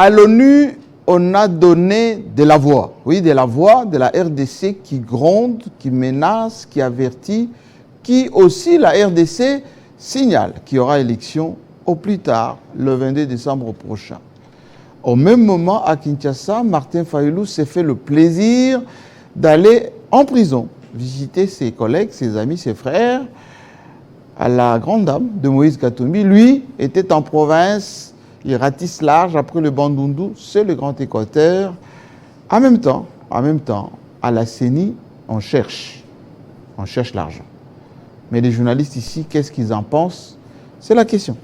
À l'ONU, on a donné de la voix. Oui, de la voix de la RDC qui gronde, qui menace, qui avertit, qui aussi, la RDC, signale qu'il y aura élection au plus tard, le 22 décembre prochain. Au même moment, à Kinshasa, Martin Fayulu s'est fait le plaisir d'aller en prison, visiter ses collègues, ses amis, ses frères, à la grande dame de Moïse Katumbi. Lui était en province, il ratisse large après le Bandundu, c'est le Grand Équateur. En même temps, à la CENI, on cherche l'argent. Mais les journalistes ici, qu'est-ce qu'ils en pensent? C'est la question.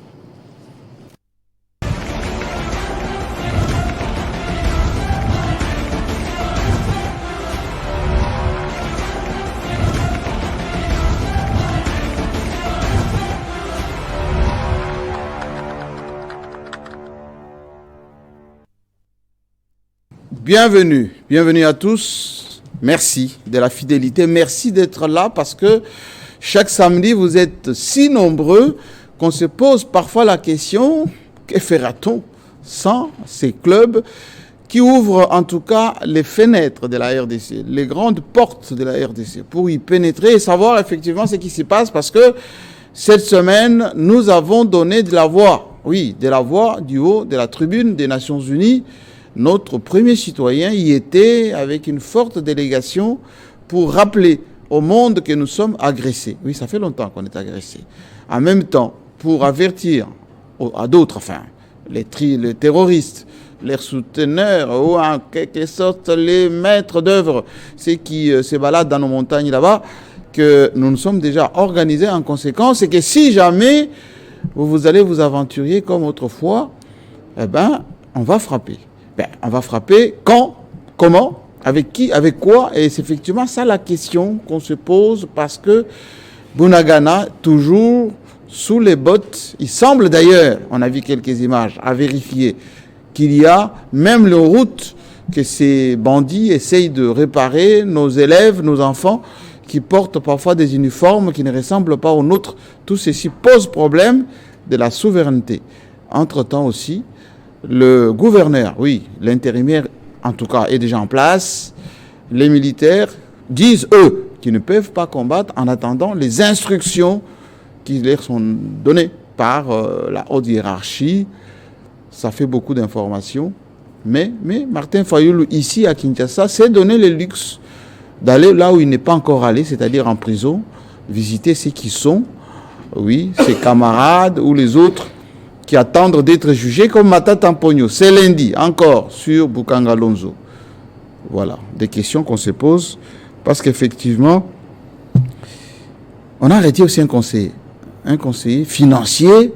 Bienvenue à tous. Merci de la fidélité, merci d'être là parce que chaque samedi vous êtes si nombreux qu'on se pose parfois la question, que fera-t-on sans ces clubs qui ouvrent en tout cas les fenêtres de la RDC, les grandes portes de la RDC pour y pénétrer et savoir effectivement ce qui se passe parce que cette semaine nous avons donné de la voix, oui, de la voix du haut de la tribune des Nations Unies. Notre premier citoyen y était avec une forte délégation pour rappeler au monde que nous sommes agressés. Oui, ça fait longtemps qu'on est agressés. En même temps, pour avertir à d'autres, enfin, les terroristes, les souteneurs ou en quelque sorte les maîtres d'œuvre, ceux qui se baladent dans nos montagnes là-bas, que nous nous sommes déjà organisés en conséquence et que si jamais vous allez vous aventurier comme autrefois, eh ben, on va frapper. On va frapper quand, comment, avec qui, avec quoi. Et c'est effectivement ça la question qu'on se pose parce que Bunagana, toujours sous les bottes, il semble d'ailleurs, on a vu quelques images, à vérifier qu'il y a même les routes que ces bandits essayent de réparer, nos élèves, nos enfants, qui portent parfois des uniformes qui ne ressemblent pas aux nôtres. Tout ceci pose problème de la souveraineté. Entre-temps aussi, le gouverneur, oui, l'intérimaire en tout cas est déjà en place. Les militaires disent, eux, qu'ils ne peuvent pas combattre en attendant les instructions qui leur sont données par la haute hiérarchie. Ça fait beaucoup d'informations. Mais Martin Fayulu, ici à Kinshasa, s'est donné le luxe d'aller là où il n'est pas encore allé, c'est-à-dire en prison, visiter ceux qui sont, oui, ses camarades ou les autres qui attendent d'être jugés comme Matata Mpogno. C'est lundi, encore, sur Bukanga Lonzo. Voilà, des questions qu'on se pose, parce qu'effectivement, on a arrêté aussi un conseiller financier,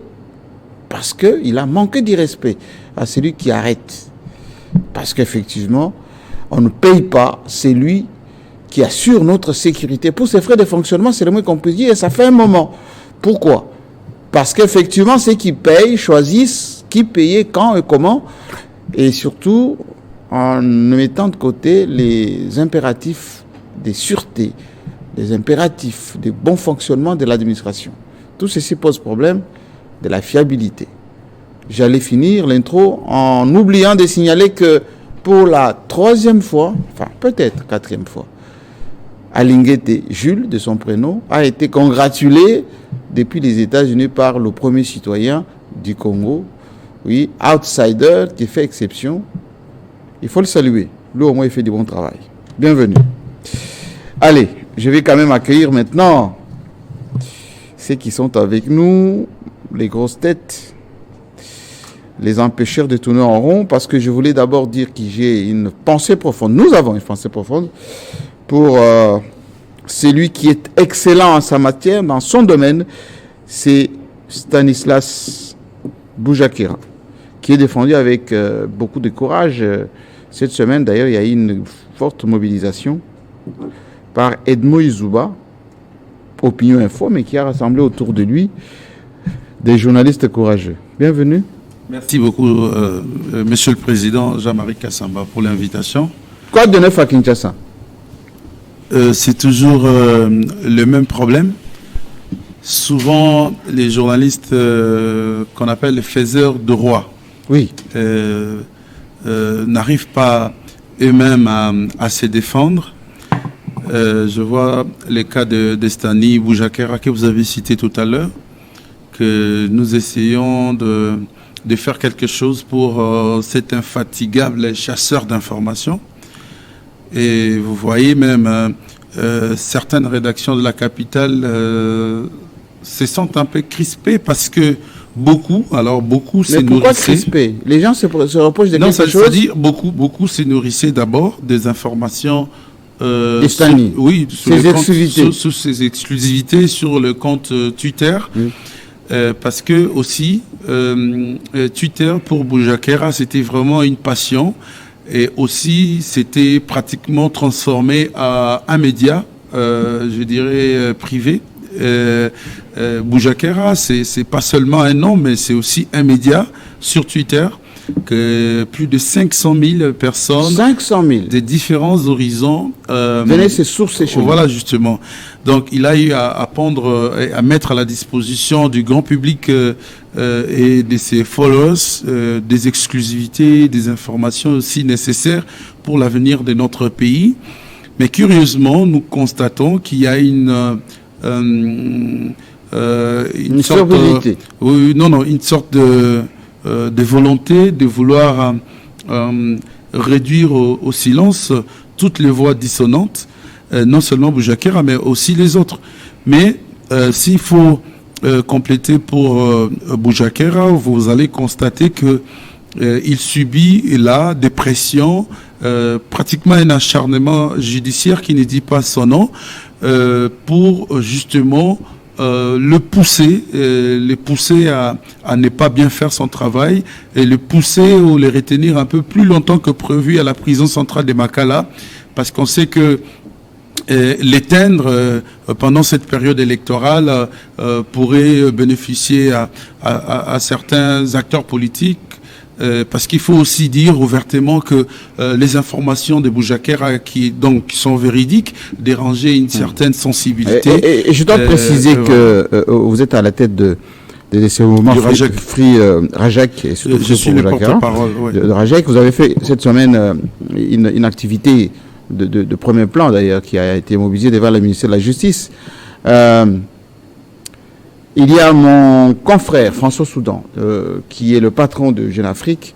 parce qu'il a manqué de respect à celui qui arrête. Parce qu'effectivement, on ne paye pas celui qui assure notre sécurité. Pour ses frais de fonctionnement, c'est le moins qu'on peut dire, et ça fait un moment. Pourquoi ? Parce qu'effectivement, ceux qui payent choisissent qui payer, quand et comment, et surtout en mettant de côté les impératifs de sûreté, les impératifs de bon fonctionnement de l'administration. Tout ceci pose problème de la fiabilité. J'allais finir l'intro en oubliant de signaler que pour la 3e fois, enfin peut-être 4e fois, Alingete Jules, de son prénom, a été congratulé depuis les États-Unis par le premier citoyen du Congo, oui, outsider qui fait exception. Il faut le saluer. Lui, au moins, il fait du bon travail. Bienvenue. Allez, je vais quand même accueillir maintenant ceux qui sont avec nous, les grosses têtes, les empêcheurs de tourner en rond, parce que je voulais d'abord dire que j'ai une pensée profonde. Nous avons une pensée profonde pour celui qui est excellent en sa matière, dans son domaine, c'est Stanislas Boujakira, qui est défendu avec beaucoup de courage. Cette semaine, d'ailleurs, il y a eu une forte mobilisation par Edmond Izouba, Opinion Info, mais qui a rassemblé autour de lui des journalistes courageux. Bienvenue. Merci beaucoup, Monsieur le Président Jean-Marie Kassamba, pour l'invitation. Quoi de neuf à Kinshasa ? C'est toujours le même problème. Souvent, les journalistes qu'on appelle les faiseurs de roi, oui, n'arrivent pas eux-mêmes à se défendre. Je vois les cas de Stani Boujakera que vous avez cité tout à l'heure, que nous essayons de faire quelque chose pour cet infatigable chasseur d'informations. Et vous voyez même certaines rédactions de la capitale se sentent un peu crispées parce que beaucoup se nourrissaient. Mais pourquoi crispés? Les gens se reprochent de quelque chose. Non, c'est-à-dire beaucoup se nourrissaient d'abord des informations sous ses exclusivités sur le compte Twitter. Parce que aussi Twitter pour Boujakera c'était vraiment une passion et aussi c'était pratiquement transformé à un média je dirais privé. Boujakera c'est pas seulement un nom mais c'est aussi un média sur Twitter que plus de 500 000 personnes de différents horizons venaient se sourcer chez voilà justement. Donc il a eu à à mettre à la disposition du grand public et de ses followers des exclusivités, des informations aussi nécessaires pour l'avenir de notre pays. Mais curieusement, nous constatons qu'il y a une sorte une sorte de volonté de vouloir réduire au silence toutes les voix dissonantes, non seulement Boujakera, mais aussi les autres. Mais s'il faut compléter pour Boujakera, vous allez constater que il subit là des pressions, pratiquement un acharnement judiciaire qui ne dit pas son nom, pour justement le pousser à ne pas bien faire son travail et le pousser ou le retenir un peu plus longtemps que prévu à la prison centrale de Makala, parce qu'on sait que l'éteindre pendant cette période électorale pourrait bénéficier à certains acteurs politiques. Parce qu'il faut aussi dire ouvertement que les informations de Boujakera qui sont véridiques dérangeaient une certaine sensibilité. Et je dois préciser que vous êtes à la tête de ce mouvement Rajak, et surtout je suis le porte-parole de Rajak. Vous avez fait cette semaine une activité de premier plan d'ailleurs qui a été mobilisée devant le ministère de la Justice. Il y a mon confrère François Soudan, qui est le patron de Jeune Afrique,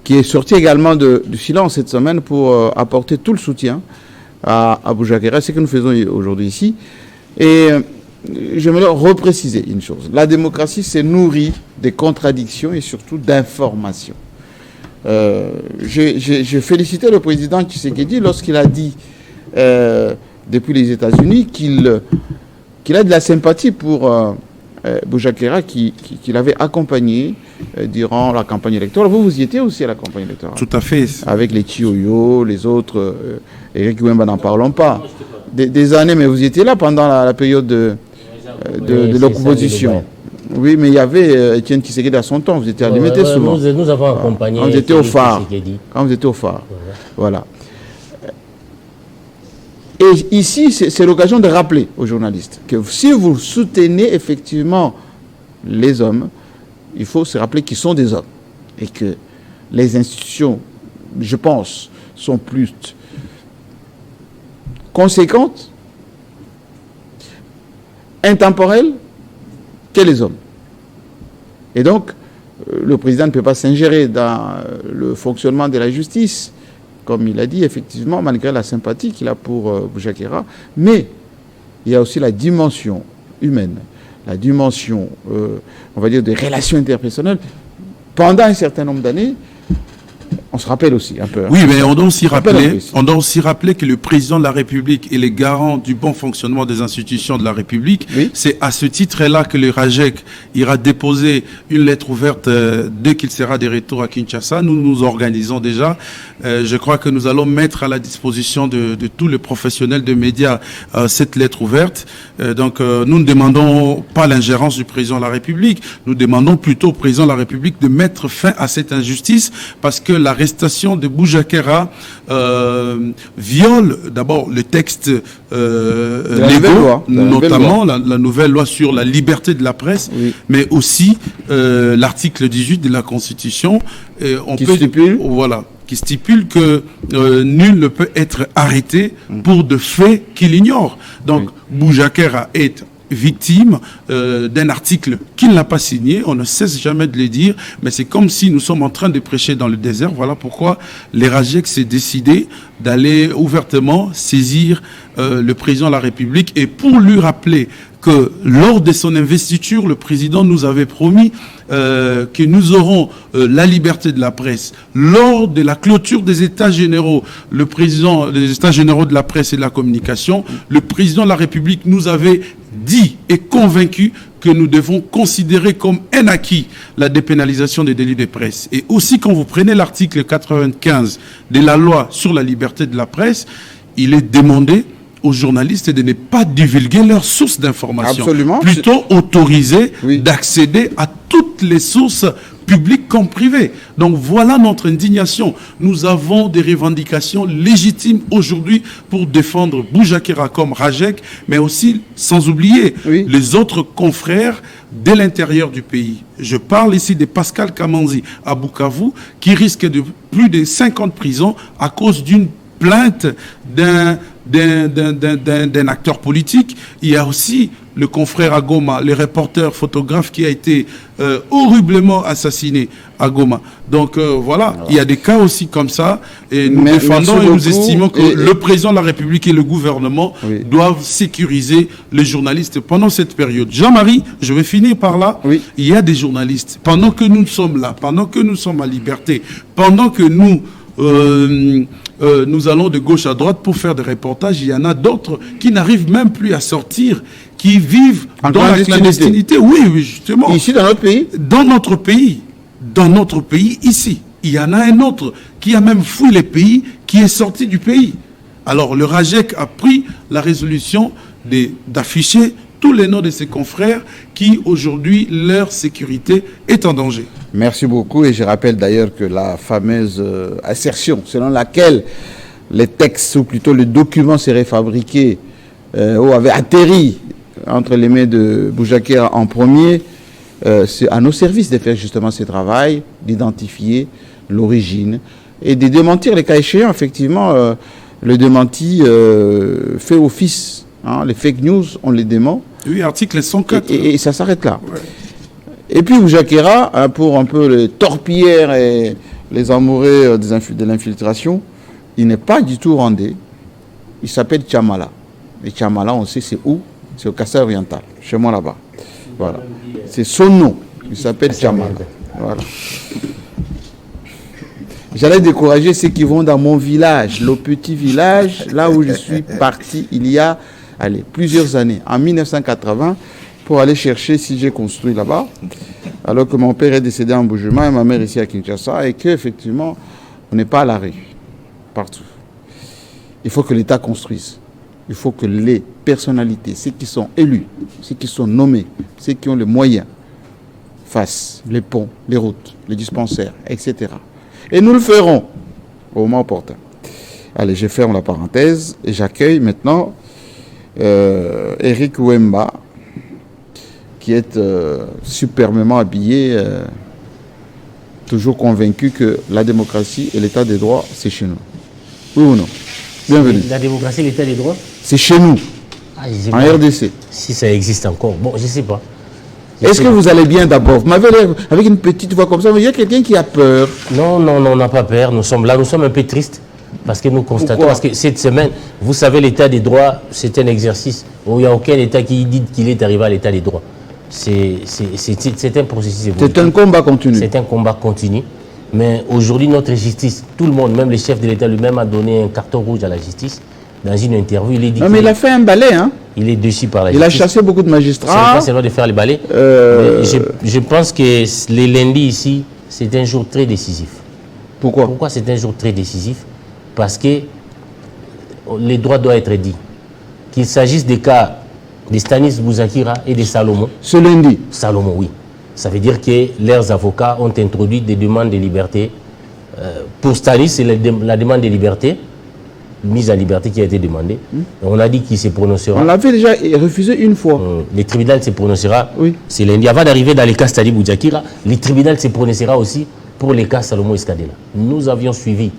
qui est sorti également du silence cette semaine pour apporter tout le soutien à Boujakera, ce que nous faisons aujourd'hui ici. Et j'aimerais repréciser une chose. La démocratie s'est nourrie des contradictions et surtout d'informations. J'ai félicité le président Tshisekedi lorsqu'il a dit, depuis les États-Unis, qu'il a de la sympathie pour Boujakera qu'il avait accompagné durant la campagne électorale. Vous y étiez aussi à la campagne électorale. Tout à fait. Avec les Chioyo, les autres, Eric Wemba, n'en parlons pas. Des années, mais vous y étiez là pendant la période de l'opposition. Oui, mais il y avait Etienne Tshisekedi à son temps. Vous étiez alimenté souvent. Nous avons accompagné. Quand vous étiez au phare. Voilà. Et ici, c'est l'occasion de rappeler aux journalistes que si vous soutenez effectivement les hommes, il faut se rappeler qu'ils sont des hommes. Et que les institutions, je pense, sont plus conséquentes, intemporelles que les hommes. Et donc, le président ne peut pas s'ingérer dans le fonctionnement de la justice, comme il a dit, effectivement, malgré la sympathie qu'il a pour Boujakera. Mais il y a aussi la dimension humaine, la dimension, on va dire, des relations interpersonnelles. Pendant un certain nombre d'années, on se rappelle aussi un peu. Oui, mais on doit aussi rappeler que le président de la République est le garant du bon fonctionnement des institutions de la République. Oui. C'est à ce titre-là que le Rajek ira déposer une lettre ouverte dès qu'il sera de retour à Kinshasa. Nous nous organisons déjà. Je crois que nous allons mettre à la disposition de tous les professionnels de médias cette lettre ouverte. Donc, nous ne demandons pas l'ingérence du président de la République. Nous demandons plutôt au président de la République de mettre fin à cette injustice, parce que l'arrestation de Boujakera viole d'abord le texte légaux, notamment la nouvelle loi sur la liberté de la presse, oui, mais aussi l'article 18 de la Constitution. qui stipule que nul ne peut être arrêté pour de faits qu'il ignore. Donc, Boujakera est victime d'un article qu'il n'a pas signé, on ne cesse jamais de le dire, mais c'est comme si nous sommes en train de prêcher dans le désert. Voilà pourquoi les RAJEC s'est décidé d'aller ouvertement saisir le président de la République, et pour lui rappeler que lors de son investiture, le président nous avait promis que nous aurons la liberté de la presse. Lors de la clôture des États généraux, le président des États généraux de la presse et de la communication, le président de la République nous avait dit et convaincu que nous devons considérer comme un acquis la dépénalisation des délits de presse. Et aussi, quand vous prenez l'article 95 de la loi sur la liberté de la presse, il est demandé aux journalistes de ne pas divulguer leurs sources d'information. Absolument. Plutôt autoriser d'accéder à toutes les sources publiques comme privées. Donc voilà notre indignation. Nous avons des revendications légitimes aujourd'hui pour défendre Boujakera comme RAJEC, mais aussi, sans oublier, les autres confrères de l'intérieur du pays. Je parle ici de Pascal Kamanzi à Bukavu, qui risque de plus de 50 prisons à cause d'une plainte d'un acteur politique. Il y a aussi le confrère à Goma, le reporter photographe qui a été horriblement assassiné à Goma. Donc voilà, il y a des cas aussi comme ça, et nous défendons et nous estimons que le président de la République et le gouvernement doivent sécuriser les journalistes pendant cette période. Jean-Marie, je vais finir par là. Il y a des journalistes, pendant que nous sommes là, pendant que nous sommes à Liberté, pendant que nous allons de gauche à droite pour faire des reportages, il y en a d'autres qui n'arrivent même plus à sortir, qui vivent dans la clandestinité. Oui, justement. Ici, dans notre pays? Dans notre pays. Dans notre pays, ici. Il y en a un autre qui a même fui le pays, qui est sorti du pays. Alors, le RAJEC a pris la résolution d'afficher tous les noms de ses confrères qui, aujourd'hui, leur sécurité est en danger. Merci beaucoup, et je rappelle d'ailleurs que la fameuse assertion selon laquelle les textes, ou plutôt le document serait fabriqué ou avait atterri entre les mains de Boujakera en premier, c'est à nos services de faire justement ce travail, d'identifier l'origine et de démentir les cas échéants. Effectivement, le démenti fait office. Hein, les fake news, on les dément. Oui, article 104. Et ça s'arrête là. Ouais. Et puis Boujakera, pour un peu les torpilleurs et les amoureux de l'infiltration, il n'est pas du tout rwandais. Il s'appelle Tchamala. Et Tchamala, on sait c'est où? C'est au Kassai oriental, chez moi là-bas. Voilà. C'est son nom. Il s'appelle Tchamala. Voilà. J'allais décourager ceux qui vont dans mon village, le petit village, là où je suis parti il y a plusieurs années, en 1980, pour aller chercher si j'ai construit là-bas, alors que mon père est décédé en Boujuma et ma mère ici à Kinshasa, et qu'effectivement, on n'est pas à la rue, partout. Il faut que l'État construise. Il faut que les personnalités, ceux qui sont élus, ceux qui sont nommés, ceux qui ont les moyens, fassent les ponts, les routes, les dispensaires, etc. Et nous le ferons au moment opportun. Allez, je ferme la parenthèse et j'accueille maintenant Eric Wemba, qui est superbement habillé, toujours convaincu que la démocratie et l'état des droits, c'est chez nous. Oui ou non? Bienvenue. La démocratie et l'état des droits? C'est chez nous, en RDC. Si ça existe encore, bon, je ne sais pas. Est-ce que vous allez bien d'abord? Vous m'avez l'air avec une petite voix comme ça, mais il y a quelqu'un qui a peur. Non, on n'a pas peur. Nous sommes là, nous sommes un peu tristes parce que nous constatons, parce que cette semaine, vous savez, l'état des droits, c'est un exercice où il n'y a aucun État qui dit qu'il est arrivé à l'état des droits. C'est un processus évolutif. C'est un combat continu. C'est un combat continu. Mais aujourd'hui, notre justice, tout le monde, même le chef de l'État lui-même a donné un carton rouge à la justice. Dans une interview, il est dit... Non, mais il a fait un balai, hein. Il est déçu par la justice. Il a chassé beaucoup de magistrats. C'est vrai de faire les balais. Je pense que les lundis ici, c'est un jour très décisif. Pourquoi c'est un jour très décisif? Parce que les droits doivent être dits. Qu'il s'agisse des cas de Stanis Boujakera et de Salomon. Ce lundi? Salomon, oui. Ça veut dire que leurs avocats ont introduit des demandes de liberté. Pour Stanis, c'est la demande de liberté, mise à liberté qui a été demandée. On a dit qu'il se prononcera. On l'avait déjà refusé une fois. Le tribunal se prononcera. Oui. C'est lundi. Avant d'arriver dans les cas Stanis Boujakera, le tribunal se prononcera aussi pour les cas Salomon Escadela. Nous avions suivi.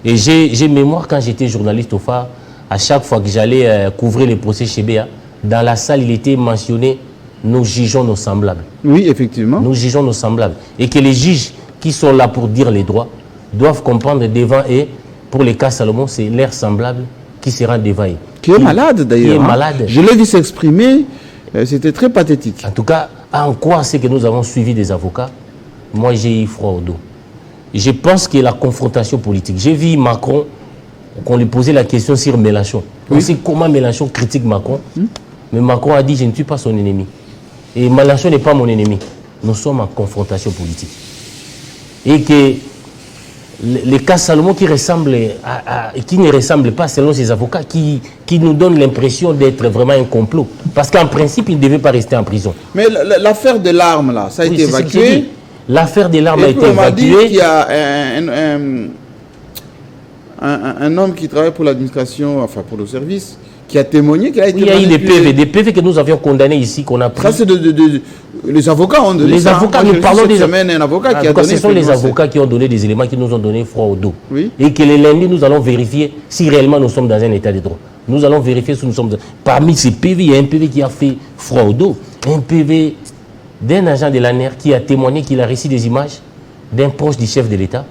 Et j'ai mémoire quand j'étais journaliste au Phare, à chaque fois que j'allais couvrir les procès chez Béa, dans la salle, il était mentionné « Nous jugeons nos semblables ». Oui, effectivement. Nous jugeons nos semblables. Et que les juges qui sont là pour dire les droits doivent comprendre devant et pour les cas Salomon, c'est leur semblable qui sera devant eux. Qui est malade d'ailleurs. Qui est malade. Je l'ai vu s'exprimer, c'était très pathétique. En tout cas, en quoi c'est que nous avons suivi des avocats? Moi, j'ai eu froid au dos. Je pense que la confrontation politique. J'ai vu Macron, qu'on lui posait la question sur Mélenchon. On sait comment Mélenchon critique Macron. Mais Macron a dit, je ne suis pas son ennemi. Et Mélenchon n'est pas mon ennemi. Nous sommes en confrontation politique. Et que les cas Salomon qui ne ressemblent pas selon ses avocats, qui nous donnent l'impression d'être vraiment un complot. Parce qu'en principe, il ne devait pas rester en prison. Mais l'affaire de l'arme, là, ça a été évacué. L'affaire des larmes a été évacuée. On m'a dit qu'il y a un homme qui travaille pour l'administration, enfin pour le service, qui a témoigné qu'il a été manipulé. Il y a eu des PV que nous avions condamnés ici, qu'on a pris. Ça, c'est les avocats ont donné les avocats, nous parlons des un avocat qui a donné. Ce sont les avocats qui ont donné des éléments qui nous ont donné froid au dos. Oui. Et que les lundis, nous allons vérifier si réellement nous sommes dans un état de droit. Nous allons vérifier si nous sommes... Parmi ces PV, il y a un PV qui a fait froid au dos. Un PV d'un agent de l'ANER qui a témoigné qu'il a reçu des images d'un proche du chef de l'État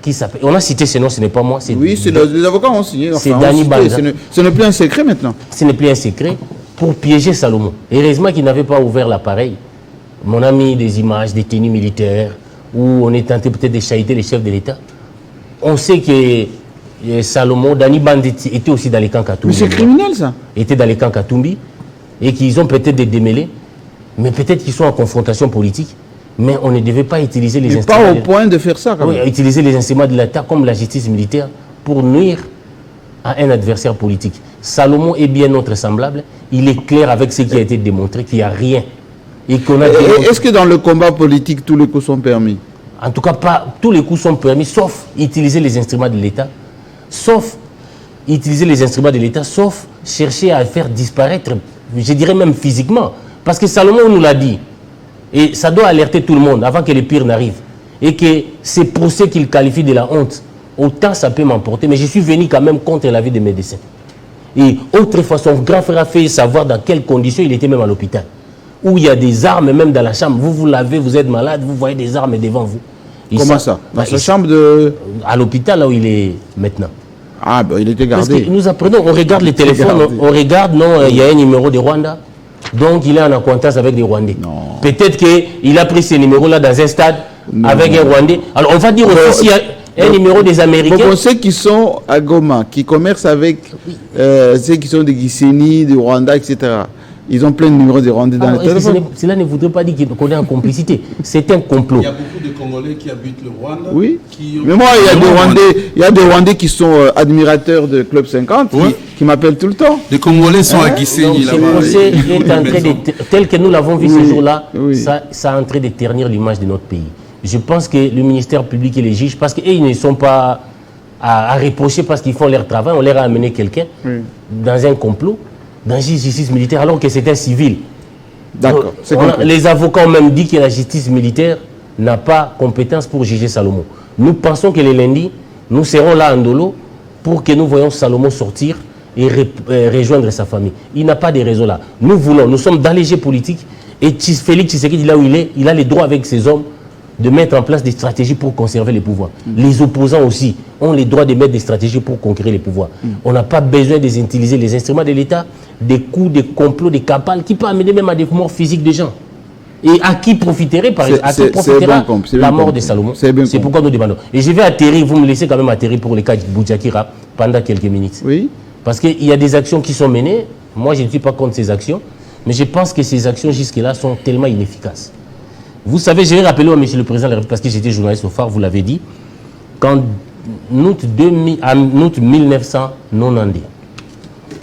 qui s'appelle... On a cité ce nom, ce n'est pas moi. Oui, les avocats ont signé. C'est Dani Banza. Ce n'est plus un secret maintenant. Ce n'est plus un secret pour piéger Salomon. Heureusement qu'il n'avait pas ouvert l'appareil. Mon ami, des images, des tenues militaires, où on est tenté peut-être de chahiter les chefs de l'État. On sait que Salomon, Dani Banza était aussi dans les camps Katumbi. Mais c'est criminel ça. Était dans les camps Katumbi et qu'ils ont peut-être des démêlés. Mais peut-être qu'ils sont en confrontation politique, mais on ne devait pas utiliser les instruments. Pas au point de faire ça, quand même. Utiliser les instruments de l'État comme la justice militaire pour nuire à un adversaire politique. Salomon est bien notre semblable. Il est clair avec ce qui a été démontré qu'il n'y a rien. Est-ce que dans le combat politique, tous les coups sont permis? En tout cas, pas tous les coups sont permis, sauf utiliser les instruments de l'État, sauf chercher à faire disparaître, je dirais même physiquement. Parce que Salomon nous l'a dit, et ça doit alerter tout le monde avant que le pire n'arrive, et que ces procès qu'il qualifie de la honte, autant ça peut m'emporter, mais je suis venu quand même contre l'avis des médecins. Et autrefois, son grand frère a fait savoir dans quelles conditions il était même à l'hôpital, où il y a des armes même dans la chambre. Vous l'avez, vous êtes malade, vous voyez des armes devant vous. Et comment ça? Dans sa chambre de... À l'hôpital, là où il est maintenant. Ah, ben il était gardé. Parce que nous apprenons, on regarde les téléphones, on regarde, non, il y a un numéro de Rwanda. Donc, il est en acquaintance avec des Rwandais. Peut-être qu'il a pris ces numéros-là dans un stade avec un Rwandais. Alors, on va dire aussi s'il y a un numéro des Américains. Pour ceux qui sont à Goma, qui commercent avec ceux qui sont de Gisenyi, de Rwanda, etc., ils ont plein de numéros de Rwandais dans le téléphone. Cela ne voudrait pas dire qu'on est en complicité. C'est un complot. Il y a beaucoup de Congolais qui habitent le Rwanda. Oui. Mais moi, il y a des Rwandais qui sont admirateurs de Club 50, qui m'appellent tout le temps. Les Congolais sont à Gisenyi là-bas. Ce procès est en train de, tel que nous l'avons vu ce jour-là, ça est en train de ternir l'image de notre pays. Je pense que le ministère public et les juges, parce qu'ils ne sont pas à reprocher parce qu'ils font leur travail, on leur a amené quelqu'un dans un complot, dans une justice militaire, alors que c'est un civil. D'accord. Les avocats ont même dit que la justice militaire n'a pas compétence pour juger Salomon. Nous pensons que les lundis, nous serons là en Ndolo pour que nous voyons Salomon sortir et rejoindre sa famille. Il n'a pas de raison là. Nous sommes dans les jeux politiques et Félix Tshisekedi, là où il est, il a les droits avec ses hommes de mettre en place des stratégies pour conserver les pouvoirs. Les opposants aussi ont les droits de mettre des stratégies pour conquérir les pouvoirs. On n'a pas besoin d'utiliser les instruments de l'État, des coups, des complots, des cabales qui peuvent amener même à des morts physiques des gens. Et à qui profiterait, par exemple, la mort de Salomon. C'est pourquoi nous demandons. Et je vais atterrir, vous me laissez quand même atterrir pour les cas de Boudjakira pendant quelques minutes. Oui. Parce qu'il y a des actions qui sont menées. Moi, je ne suis pas contre ces actions. Mais je pense que ces actions jusque-là sont tellement inefficaces. Vous savez, je vais rappeler à Monsieur le Président de la République, parce que j'étais journaliste au Phare, vous l'avez dit, qu'en août 1990,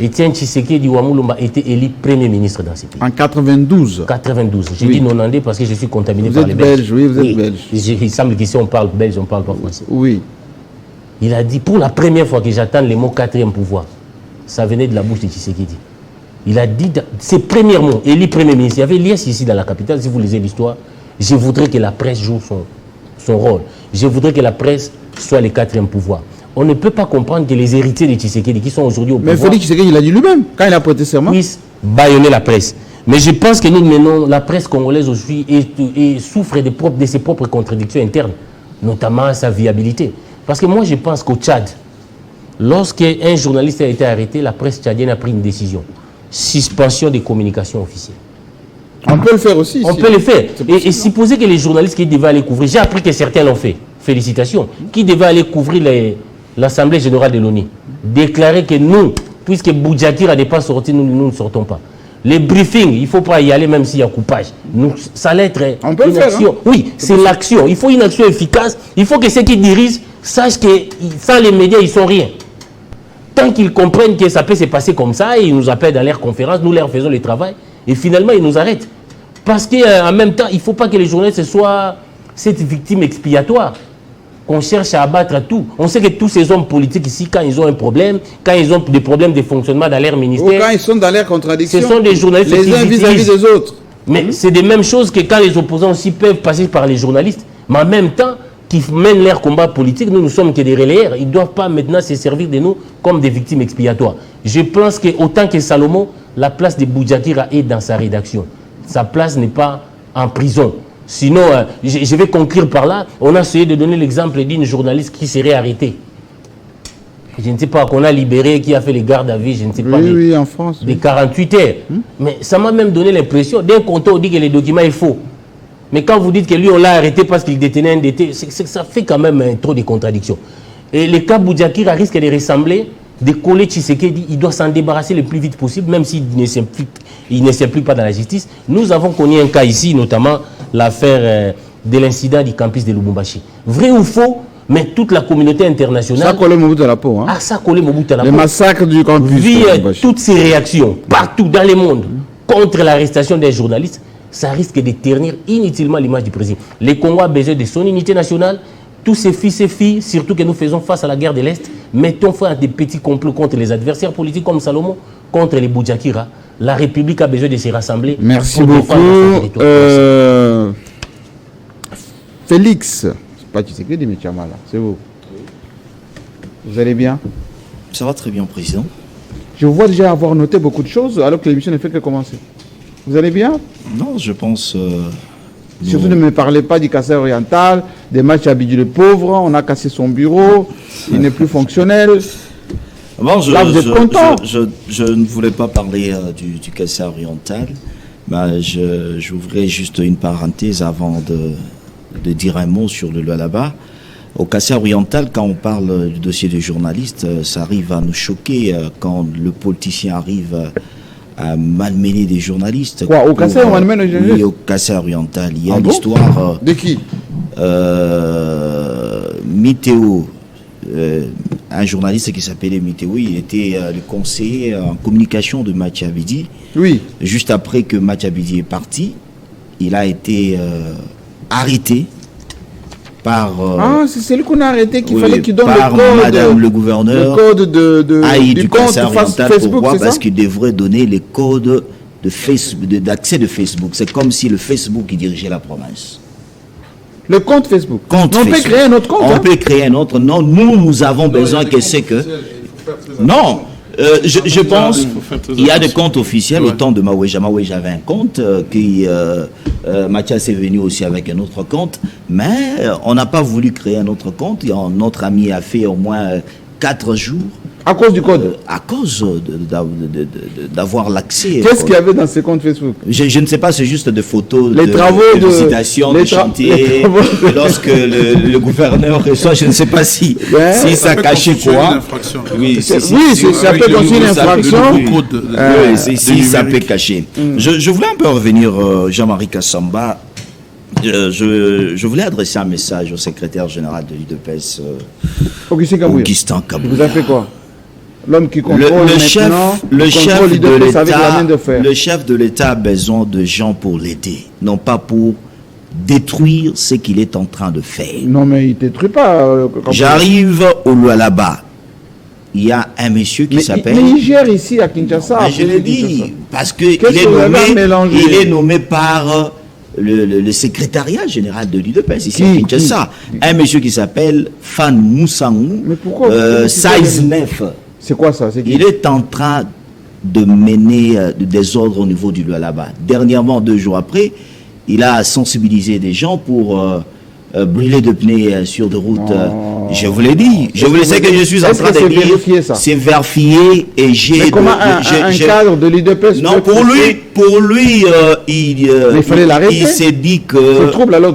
Étienne Tshisekedi Wamulumba était élu Premier ministre dans ce pays. En 92. 92. J'ai dit 90 parce que je suis contaminé par les Belges. Oui, vous êtes belge. Il semble qu'ici on parle belge, on ne parle pas français. Oui. Il a dit, pour la première fois que j'entends les mots quatrième pouvoir, ça venait de la bouche de Tshisekedi. Il a dit, ses premiers mots, élu Premier ministre, il y avait Liès ici dans la capitale, si vous lisez l'histoire, Je voudrais que la presse joue son rôle. Je voudrais que la presse soit le quatrième pouvoir. On ne peut pas comprendre que les héritiers de Tshisekedi qui sont aujourd'hui au pouvoir... Mais Félix Tshisekedi, il a dit lui-même, quand il a prêté serment... ...puissent bâillonner la presse. Mais je pense que nous menons la presse congolaise aujourd'hui et souffre de ses propres contradictions internes, notamment sa viabilité. Parce que moi, je pense qu'au Tchad, lorsqu'un journaliste a été arrêté, la presse tchadienne a pris une décision. Suspension des communications officielles. On peut le faire aussi. On peut le faire. Et supposer que les journalistes qui devaient aller couvrir, j'ai appris que certains l'ont fait, félicitations, qui devaient aller couvrir l'Assemblée générale de l'ONU, déclarer que nous, puisque Boudjakir n'est pas sorti, nous ne sortons pas. Les briefings, il ne faut pas y aller même s'il y a coupage. Ça allait être une action. Oui, c'est l'action. Il faut une action efficace. Il faut que ceux qui dirigent sachent que sans les médias, ils ne sont rien. Tant qu'ils comprennent que ça peut se passer comme ça, ils nous appellent dans leurs conférences, nous leur faisons le travail, et finalement, ils nous arrêtent. Parce qu'en même temps, il ne faut pas que les journalistes soient cette victime expiatoire qu'on cherche à abattre à tout. On sait que tous ces hommes politiques ici, quand ils ont un problème, quand ils ont des problèmes de fonctionnement dans leur ministère... Ou quand ils sont dans leur contradiction. Ce sont des journalistes les uns vis-à-vis des autres. Mais c'est des mêmes choses que quand les opposants aussi peuvent passer par les journalistes. Mais en même temps, qui mènent leur combat politique, nous ne sommes que des relayeurs. Ils ne doivent pas maintenant se servir de nous comme des victimes expiatoires. Je pense qu'autant que Salomon, la place de Boudjakira est dans sa rédaction. Sa place n'est pas en prison. Sinon, je vais conclure par là. On a essayé de donner l'exemple d'une journaliste qui serait arrêtée. Je ne sais pas, qu'on a libéré, qui a fait les gardes à vue, je ne sais pas. Oui, en France. Des 48 heures. Mais ça m'a même donné l'impression, d'un côté, on dit que les documents est faux. Mais quand vous dites que lui, on l'a arrêté parce qu'il détenait un DT, ça fait quand même trop de contradictions. Et le cas Boudjakira risque de ressembler, de coller Tshisekedi, il doit s'en débarrasser le plus vite possible, même s'il ne s'implique pas dans la justice. Nous avons connu un cas ici, notamment l'affaire de l'incident du campus de Lubumbashi. Vrai ou faux, mais toute la communauté internationale... Ça a collé Mobutu à la peau. Hein? Ah, ça a collé Mobutu à la peau. Le massacre du campus. Vu toutes ces réactions, partout dans le monde, contre l'arrestation des journalistes, ça risque de ternir inutilement l'image du président. Les Congolais ont besoin de son unité nationale. Tous ces fils et filles, surtout que nous faisons face à la guerre de l'Est, mettons fin à des petits complots contre les adversaires politiques comme Salomon, contre les Boudjakira. La République a besoin de se rassembler. Merci beaucoup. Félix, c'est pas Tshisekedi, mais Tchamala, c'est vous. Vous allez bien? Ça va très bien, Président. Je vous vois déjà avoir noté beaucoup de choses alors que l'émission ne fait que commencer. Vous allez bien? Non, je pense... Surtout ne me parlez pas du Kassai oriental, des matchs à Bidule pauvre, on a cassé son bureau, il n'est plus fonctionnel. Bon, là, vous êtes content. Je ne voulais pas parler du Kassai oriental, mais je ouvrais juste une parenthèse avant de dire un mot sur le Lualaba. Au Kassai oriental, quand on parle du dossier des journalistes, ça arrive à nous choquer quand le politicien arrive à malmener des journalistes. Quoi, au Kassai, on malmène les journalistes? Oui, au Kassai oriental. Il y a l'histoire... de qui? Mitéo, un journaliste qui s'appelait Mitéo, il était le conseiller en communication de Mathiabidi. Oui. Juste après que Mathiabidi est parti, il a été arrêté par... c'est celui qu'on a arrêté qu'il fallait qu'il donne le code... Madame le gouverneur, le code du compte Facebook, pourquoi? Parce qu'il devrait donner les codes d'accès de Facebook. C'est comme si le Facebook qui dirigeait la province. Le compte Facebook. On peut créer un autre compte. On peut créer un autre. Non, nous avons besoin que c'est que... Non, je pense qu'il y a des comptes officiels. Au temps de Maouéja avait un compte, Mathias est venu aussi avec un autre compte, mais on n'a pas voulu créer un autre compte. Notre ami a fait au moins 4 jours. À cause du code? À cause d'avoir l'accès. Qu'est-ce qu'il y avait dans ces comptes Facebook? Je ne sais pas, c'est juste des photos de citations, de chantiers. Lorsque le gouverneur reçoit, je ne sais pas si ça cachait quoi. Oui, ça peut constituer une infraction. Si ça peut cacher. Je voulais un peu revenir, Jean-Marie Kassamba. Je voulais adresser un message au secrétaire général de l'UDPS, Augustin Kabouya. Vous avez fait quoi? L'homme qui contrôle le chef de l'État a besoin de gens pour l'aider, non pas pour détruire ce qu'il est en train de faire. Non, mais il ne détruit pas. J'arrive au Lualaba. Il y a un monsieur qui s'appelle... Mais il gère ici à Kinshasa. Je l'ai dit, parce qu'il est nommé par le secrétariat général de l'UDPS ici à Kinshasa. Un monsieur qui s'appelle Fan Moussangou, size 9. C'est quoi ça? Il est en train de mener des désordres au niveau du Lualaba. Dernièrement, 2 jours après, il a sensibilisé des gens pour brûler de pneus sur des routes. Je vous l'ai dit. Je vous le sais que je suis en train de dire. C'est vérifié et j'ai. Comment un cadre de l'UDPS? Non, pour lui, il fallait l'arrêter. Il s'est dit que.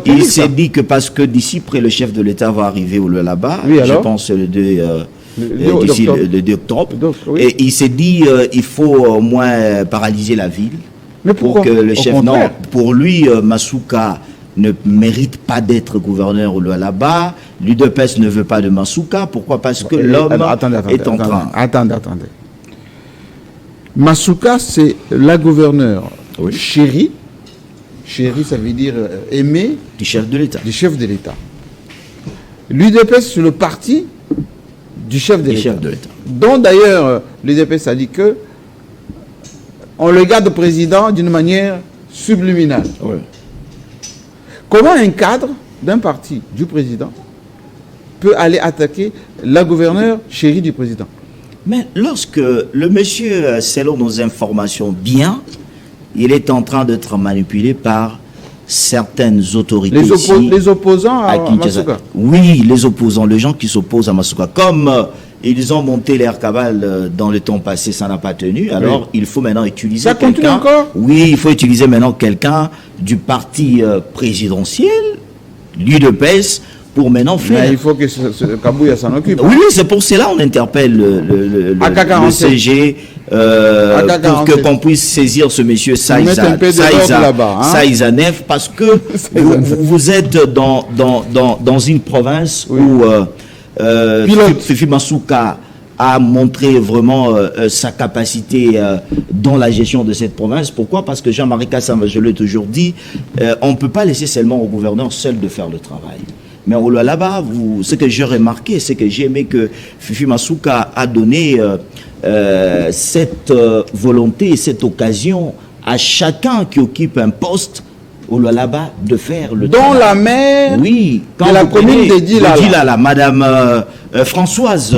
Il s'est dit que parce que d'ici près le chef de l'État va arriver au Lualaba. Oui, je pense le 2 octobre. Oui. Et il s'est dit il faut au moins paralyser la ville. Mais pourquoi? Pour que le chef. Non, pour lui, Masuka ne mérite pas d'être gouverneur au Lualaba. L'UDPS ne veut pas de Masuka. Pourquoi? Parce que l'homme est en train. Attendez. Masuka, c'est la gouverneure chérie. Chérie, ça veut dire aimée. Du chef de l'État. Du chef de l'État. L'UDPS, c'est le parti du chef de l'État. Dont d'ailleurs, l'UDPS a dit que on le garde président d'une manière subliminale. Oui. Comment un cadre d'un parti du président peut aller attaquer la gouverneure chérie du président? Mais lorsque le monsieur, selon nos informations bien, il est en train d'être manipulé par certaines autorités les opposants à Masuka. Oui, les opposants, les gens qui s'opposent à Masuka. Comme ils ont monté l'air cabale dans le temps passé, ça n'a pas tenu. Alors, il faut maintenant utiliser quelqu'un. Ça continue encore? Oui, il faut utiliser maintenant quelqu'un du parti présidentiel, l'UDPS, pour maintenant faire... Mais il faut que Kabouya s'en occupe. Oui, c'est pour cela qu'on interpelle le CG pour qu'on puisse saisir ce monsieur Saïza Nef, parce que vous êtes dans une province où Fifi Masuka a montré vraiment sa capacité dans la gestion de cette province. Pourquoi? Parce que Jean-Marie Kassama, je l'ai toujours dit, on ne peut pas laisser seulement au gouverneur seul de faire le travail. Mais au là-bas, ce que j'ai remarqué, c'est que j'ai aimé que Fifi Masuka a donné cette volonté, cette occasion à chacun qui occupe un poste au là-bas de faire le travail. Dont la maire de la commune de Dilala, Madame Françoise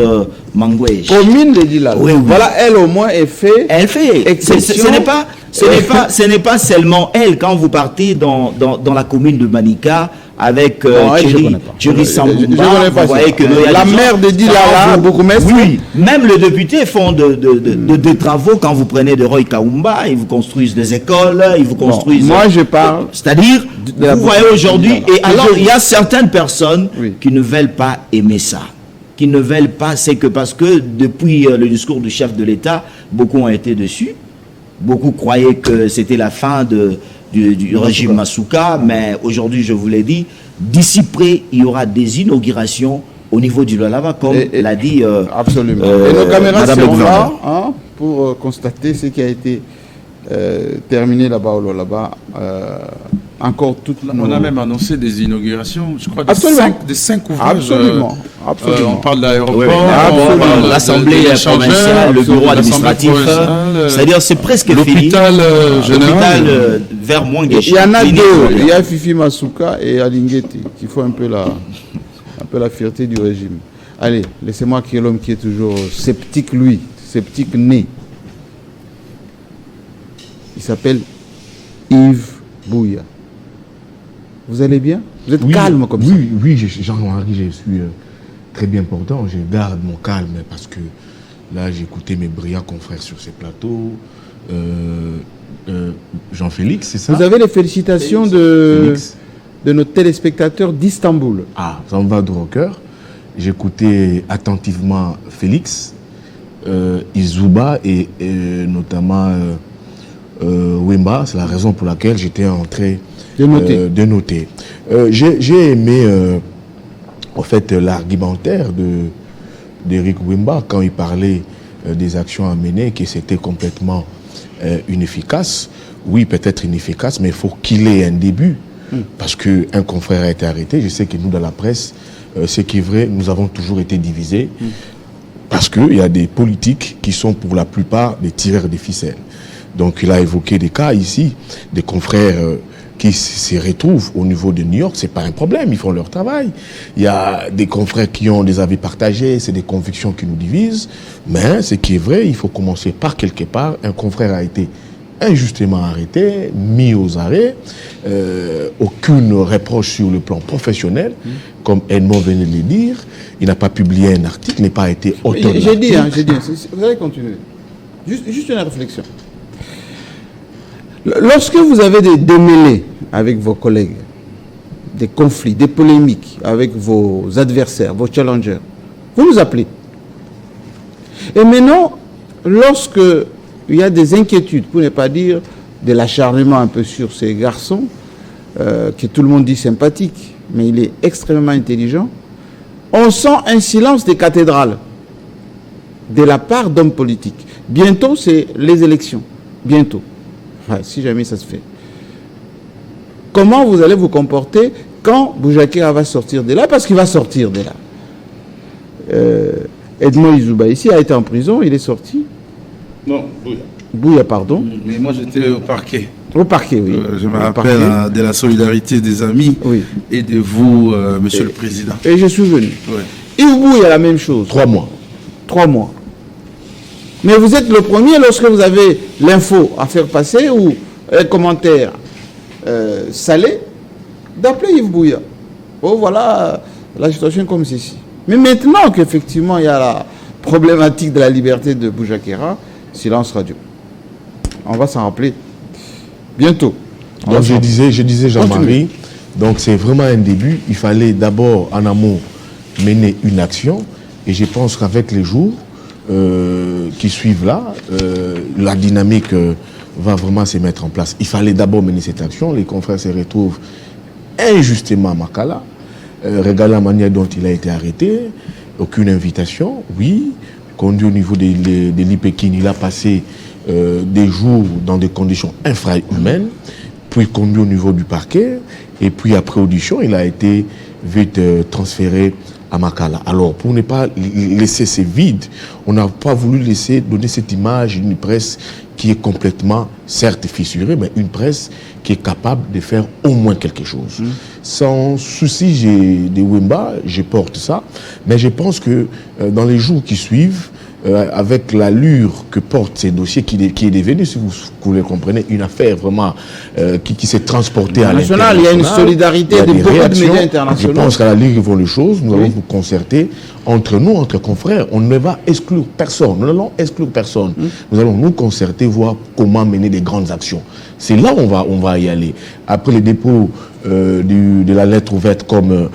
Mangouège. Commune de Dilala. Oui. Voilà, elle au moins est fait. Elle fait. Ce n'est pas seulement elle. Quand vous partez dans la commune de Manika, avec Thierry Sambumba, vous voyez que la maire de Dilala, oui, même les députés font de travaux. Quand vous prenez de Roy Kaumba, ils vous construisent des écoles, ils vous construisent... Moi, je parle... C'est-à-dire, vous voyez aujourd'hui, et alors il y a certaines personnes qui ne veulent pas aimer ça. Qui ne veulent pas, c'est que parce que depuis le discours du chef de l'État, beaucoup ont été dessus. Beaucoup croyaient que c'était la fin du régime Masuka, mais aujourd'hui, je vous l'ai dit, d'ici près, il y aura des inaugurations au niveau du Lualaba, comme l'a dit absolument. Et nos caméras seront là pour constater ce qui a été terminé là-bas au Lualaba. Encore toute on a même annoncé des inaugurations, je crois, des 5 ouvrages. Absolument. On parle de l'aéroport, l'Assemblée provinciale, le bureau administratif. C'est-à-dire, c'est presque fini. L'hôpital vers Mwangeshi. Il y en a deux. Il y a Fifi Masuka et Alingeti qui font un peu la fierté du régime. Allez, laissez-moi qui est l'homme qui est toujours sceptique, lui, sceptique né. Il s'appelle Yves Bouya. Vous allez bien? Vous êtes calme comme ça? Oui, Jean-Henri, je suis très bien portant. Je garde mon calme parce que là, j'ai écouté mes brillants confrères sur ces plateaux. Jean-Félix, c'est ça? Vous avez les félicitations de nos téléspectateurs d'Istanbul. Ah, ça me va droit au cœur. J'écoutais attentivement Félix, Izouba et notamment Wemba. C'est la raison pour laquelle j'étais en train de noter. J'ai aimé en fait l'argumentaire d'Éric Wemba quand il parlait des actions à mener, que c'était complètement inefficace. Oui, peut-être inefficace, mais il faut qu'il ait un début. Parce qu'un confrère a été arrêté. Je sais que nous, dans la presse, ce qui est vrai, nous avons toujours été divisés. Parce qu'il y a des politiques qui sont pour la plupart des tireurs de ficelles. Donc il a évoqué des cas ici, des confrères qui se retrouvent au niveau de New York, c'est pas un problème, ils font leur travail. Il y a des confrères qui ont des avis partagés, c'est des convictions qui nous divisent, mais ce qui est vrai, il faut commencer par quelque part. Un confrère a été injustement arrêté, mis aux arrêts, aucune reproche sur le plan professionnel, comme Edmond venait de le dire. Il n'a pas publié un article, n'a pas été auteur. J'ai dit, vous allez continuer. Juste une réflexion. Lorsque vous avez des démêlés avec vos collègues, des conflits, des polémiques avec vos adversaires, vos challengers, vous nous appelez. Et maintenant, lorsque il y a des inquiétudes, pour ne pas dire de l'acharnement un peu sur ces garçons, que tout le monde dit sympathique, mais il est extrêmement intelligent, on sent un silence des cathédrales de la part d'hommes politiques. Bientôt, c'est les élections. Bientôt. Enfin, si jamais ça se fait. Comment vous allez vous comporter quand Boujakera va sortir de là? Parce qu'il va sortir de là. Edmond Izouba ici a été en prison, il est sorti. Non, Bouya. Bouya, pardon. Mais moi j'étais au parquet. Au parquet, oui. Je me rappelle de la solidarité des amis et de vous, Monsieur le Président. Et je suis venu. Ouais. Yves Bouya, la même chose. 3 mois. 3 mois. Mais vous êtes le premier lorsque vous avez l'info à faire passer ou un commentaire salé, d'appeler Yves Bouya. Oh, voilà la situation comme ceci. Mais maintenant qu'effectivement il y a la problématique de la liberté de Boujakera, silence radio. On va s'en rappeler bientôt. Donc je disais Jean-Marie, donc c'est vraiment un début. Il fallait d'abord en amont mener une action et je pense qu'avec les jours qui suivent là, la dynamique va vraiment se mettre en place. Il fallait d'abord mener cette action. Les confrères se retrouvent injustement à Makala. Regardez la manière dont il a été arrêté. Aucune invitation, oui. Conduit au niveau de l'IPEKIN, il a passé des jours dans des conditions infrahumaines, puis conduit au niveau du parquet, et puis après audition, il a été vite transféré à Makala. Alors, pour ne pas laisser ces vides, on n'a pas voulu donner cette image d'une presse qui est complètement, certes fissurée, mais une presse qui est capable de faire au moins quelque chose. Sans souci de Wemba, je porte ça, mais je pense que dans les jours qui suivent, avec l'allure que portent ces dossiers, qui est devenu, si vous le comprenez, une affaire vraiment qui s'est transportée à l'international. Il y a une solidarité de beaucoup de médias internationaux. Je pense qu'à la Ligue vont les choses, nous allons vous concerter entre nous, entre confrères. On ne va exclure personne, nous n'allons exclure personne. Nous allons nous concerter, voir comment mener des grandes actions. C'est là où on va y aller. Après le dépôt de la lettre ouverte, comme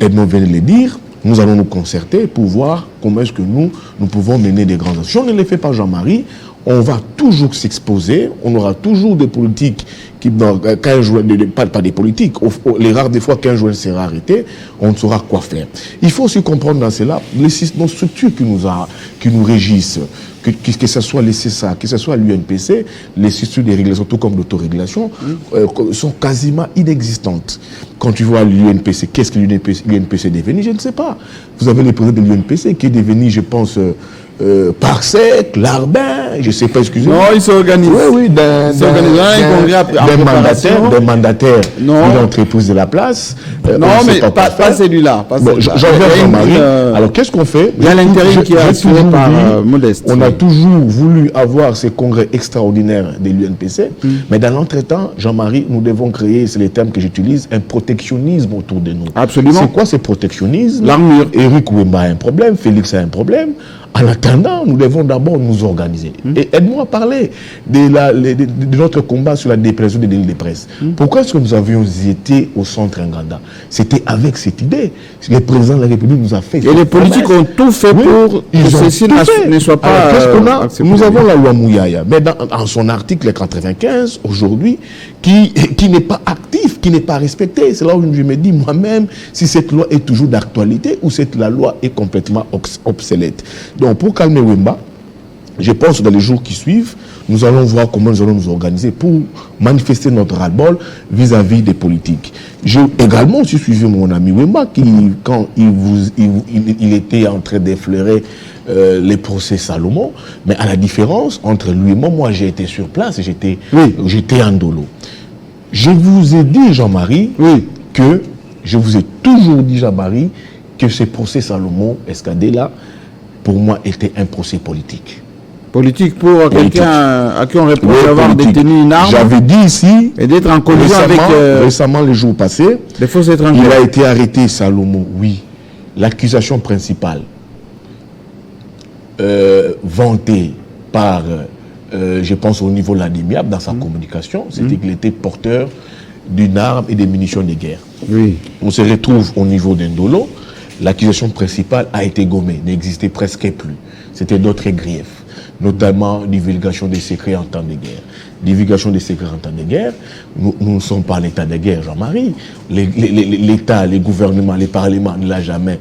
Edmond vient de le dire, nous allons nous concerter pour voir comment est-ce que nous pouvons mener des grandes actions. Si on ne le fait pas, Jean-Marie, on va toujours s'exposer, on aura toujours des politiques qui, quand un joueur, pas des politiques, les rares des fois qu'un joueur sera arrêté, on ne saura quoi faire. Il faut aussi comprendre dans cela, nos structures qui nous régissent, que ce soit les CSA, que ce soit l'UNPC, les structures de régulation, tout comme l'autorégulation, sont quasiment inexistantes. Quand tu vois l'UNPC, qu'est-ce que l'UNPC est devenu? Je ne sais pas. Vous avez le président de l'UNPC qui est devenu, je pense, Parsec, Larbin, je ne sais pas, excusez-moi. Non, il s'organise. Oui, des mandataires d'une entreprise de la place. Non, mais pas celui-là. J'en viens Jean-Marie. Alors, qu'est-ce qu'on fait? Il y a l'intérim qui est assuré par Modeste. On a toujours voulu avoir ces congrès extraordinaires de l'UNPC, mais dans l'entretemps, Jean-Marie, nous devons créer, c'est les termes que j'utilise, un protectionnisme autour de nous. Absolument. C'est quoi ce protectionnisme? L'armure. Éric Wemba a un problème, Félix a un problème. En attendant, nous devons d'abord nous organiser. Et aide-moi à parler de notre combat sur la dépression des délits de presse. Pourquoi est-ce que nous avions été au centre Nganda? C'était avec cette idée. Le président de la République nous a fait... Et les politiques ont tout fait pour que ceci ne soit pas... Alors, qu'est-ce qu'on a? Nous avons la loi Mouyaya, mais dans son article 95, aujourd'hui, qui n'est pas actif, qui n'est pas respecté. C'est là où je me dis moi-même si cette loi est toujours d'actualité ou si la loi est complètement obsolète. Donc, pour calmer Wemba, je pense que dans les jours qui suivent, nous allons voir comment nous allons nous organiser pour manifester notre ras-le-bol vis-à-vis des politiques. J'ai également aussi suivi mon ami Wemba qui, quand il était en train d'effleurer les procès Salomon, mais à la différence entre lui et moi j'ai été sur place et j'étais en dolo. Je vous ai dit, Jean-Marie, que je vous ai toujours dit, Jean-Marie, que ce procès Salomon Escadé-là, pour moi, était un procès politique. Politique pour quelqu'un à qui on reproche d'avoir détenu une arme. J'avais dit ici, et d'être en collision avec... récemment, le jour passé, des fausses étrangères. Il a été arrêté, Salomon, oui. L'accusation principale, vantée par, je pense, au niveau de la DIMIAP, dans sa communication, c'était qu'il était porteur d'une arme et des munitions de guerre. Oui. On se retrouve au niveau d'Indolo. L'accusation principale a été gommée, n'existait presque plus. C'était d'autres griefs, notamment divulgation des secrets en temps de guerre. Divulgation des secrets en temps de guerre, nous ne sommes pas en état de guerre, Jean-Marie. L'État, les gouvernements, les parlements ne l'ont jamais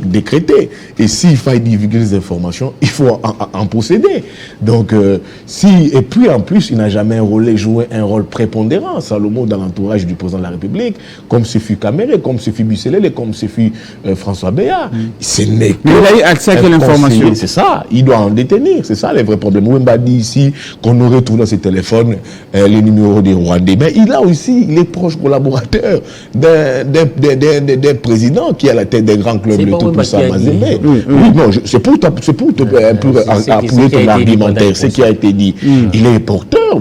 décrété. Et s'il faut divulguer des informations, il faut en posséder. Donc, et puis en plus, il n'a jamais joué un rôle prépondérant, Salomon, dans l'entourage du président de la République, comme ce fut Caméré, comme ce fut Busselele, comme ce fut François Béat. Ce n'est que... Mais il a eu accès à quelle information? C'est ça, il doit en détenir, c'est ça les vrais problèmes. Wemba dit ici qu'on aurait trouvé dans ses téléphones les numéros des Rwandais. Mais il a aussi les proches collaborateurs d'un président qui est à la tête des grands clubs, le tout-puissant Mazembe. Oui, non, c'est pour appuyer ton argumentaire, ce qui a été dit. Il est porteur,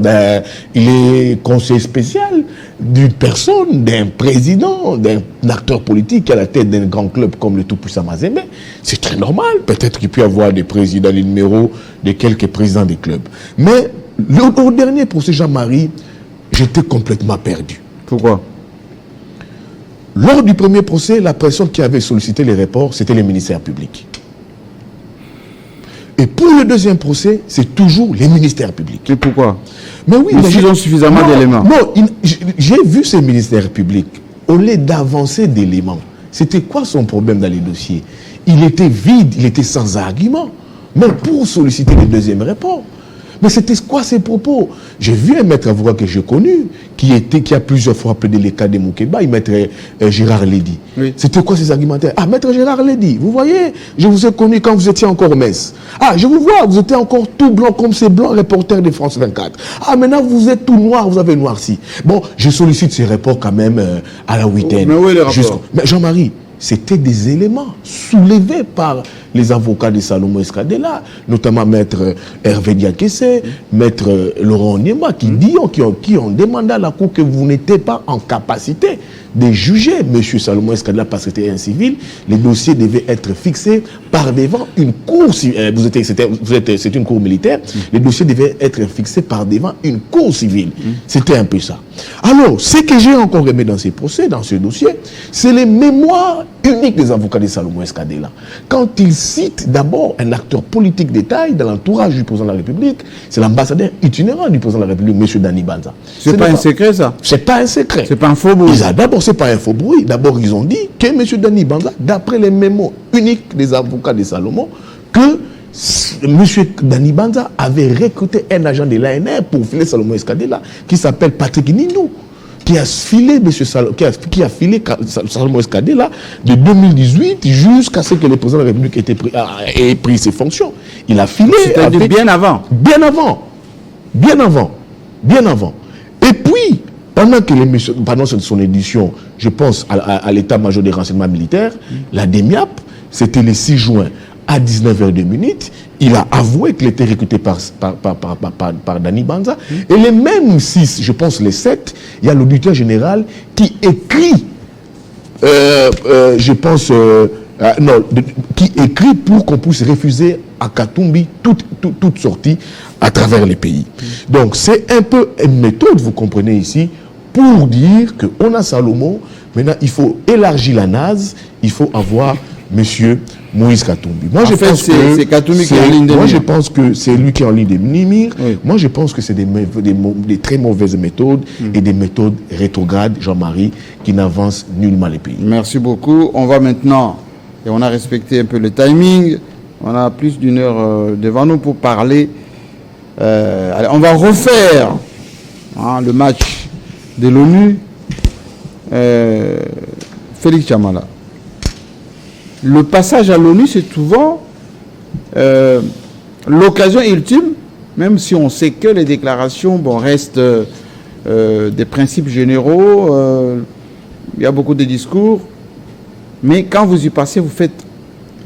il est conseiller spécial d'une personne, d'un président, d'un acteur politique qui est à la tête d'un grand club comme le tout-puissant Mazembe. C'est très normal. Peut-être qu'il peut y avoir des présidents, des numéros de quelques présidents des clubs. Mais au dernier procès Jean-Marie, j'étais complètement perdu. Pourquoi? Lors du premier procès, la personne qui avait sollicité les rapports, c'était le ministère public. Et pour le deuxième procès, c'est toujours les ministères publics. Et pourquoi? Mais oui, mais ils ont suffisamment d'éléments. Non, j'ai vu ces ministères publics, au lieu d'avancer d'éléments. C'était quoi son problème dans les dossiers? Il était vide, il était sans argument. Même pour solliciter le deuxième rapport. Mais c'était quoi ces propos? J'ai vu un maître avocat que j'ai connu, qui a plusieurs fois plaidé les cas de Moukeba, il maître Gérard Lédy. Oui. C'était quoi ces argumentaires? Ah, maître Gérard Lédy, vous voyez, je vous ai connu quand vous étiez encore Metz. Ah, je vous vois, vous étiez encore tout blanc comme ces blancs reporters de France 24. Ah, maintenant vous êtes tout noir, vous avez noirci. Bon, je sollicite ces rapports quand même à la week-end. Mais où est le rapport? Mais Jean-Marie, c'était des éléments soulevés par les avocats de Salomon Escadé-là, notamment maître Hervé Diakessé, maître Laurent Onyema, qui ont demandé à la Cour que vous n'étiez pas en capacité de juger M. Salomon Escadé-là parce que c'était un civil. Les dossiers devaient être fixés par devant une cour. C'est une cour militaire. Les dossiers devaient être fixés par devant une cour civile. C'était un peu ça. Alors, ce que j'ai encore aimé dans ces procès, dans ce dossier, c'est les mémoires uniques des avocats de Salomon Escadé-là. Quand ils citent d'abord un acteur politique de taille dans l'entourage du président de la République, c'est l'ambassadeur itinérant du président de la République, M. Dani Banza. C'est pas un secret, ça? C'est pas un secret. C'est pas un faux bruit. D'abord, c'est pas un faux bruit. D'abord, ils ont dit que M. Dani Banza, d'après les mémos uniques des avocats de Salomon, que M. Dani Banza avait recruté un agent de l'ANR pour filer Salomon Escadé-là, qui s'appelle Patrick Ninou, qui a filé Salomon Escadé-là de 2018 jusqu'à ce que le président de la République ait pris ses fonctions. Il a filé. C'était bien avant. Bien avant. Et puis, pendant son édition, je pense à l'état-major des renseignements militaires, la DEMIAP, c'était le 6 juin à 19h02, il a avoué qu'il était recruté par Dani Banza. Et les mêmes 6, je pense les 7, il y a l'auditeur général qui écrit, qui écrit pour qu'on puisse refuser à Katumbi toute sortie à travers les pays. Donc c'est un peu une méthode, vous comprenez ici, pour dire qu'on a Salomon, maintenant il faut élargir la NAS, il faut avoir Monsieur Moïse Katumbi. Moi, je pense que c'est Katumbi qui est en ligne de mire. Moi, je pense que c'est lui qui est en ligne de mire. Oui. Moi, je pense que c'est des très mauvaises méthodes et des méthodes rétrogrades, Jean-Marie, qui n'avancent nullement les pays. Merci beaucoup. On va maintenant, et on a respecté un peu le timing, on a plus d'une heure devant nous pour parler. Allez, on va refaire le match de l'ONU. Félix Chamala. Le passage à l'ONU, c'est souvent l'occasion ultime, même si on sait que les déclarations restent des principes généraux, il y a beaucoup de discours, mais quand vous y passez, vous faites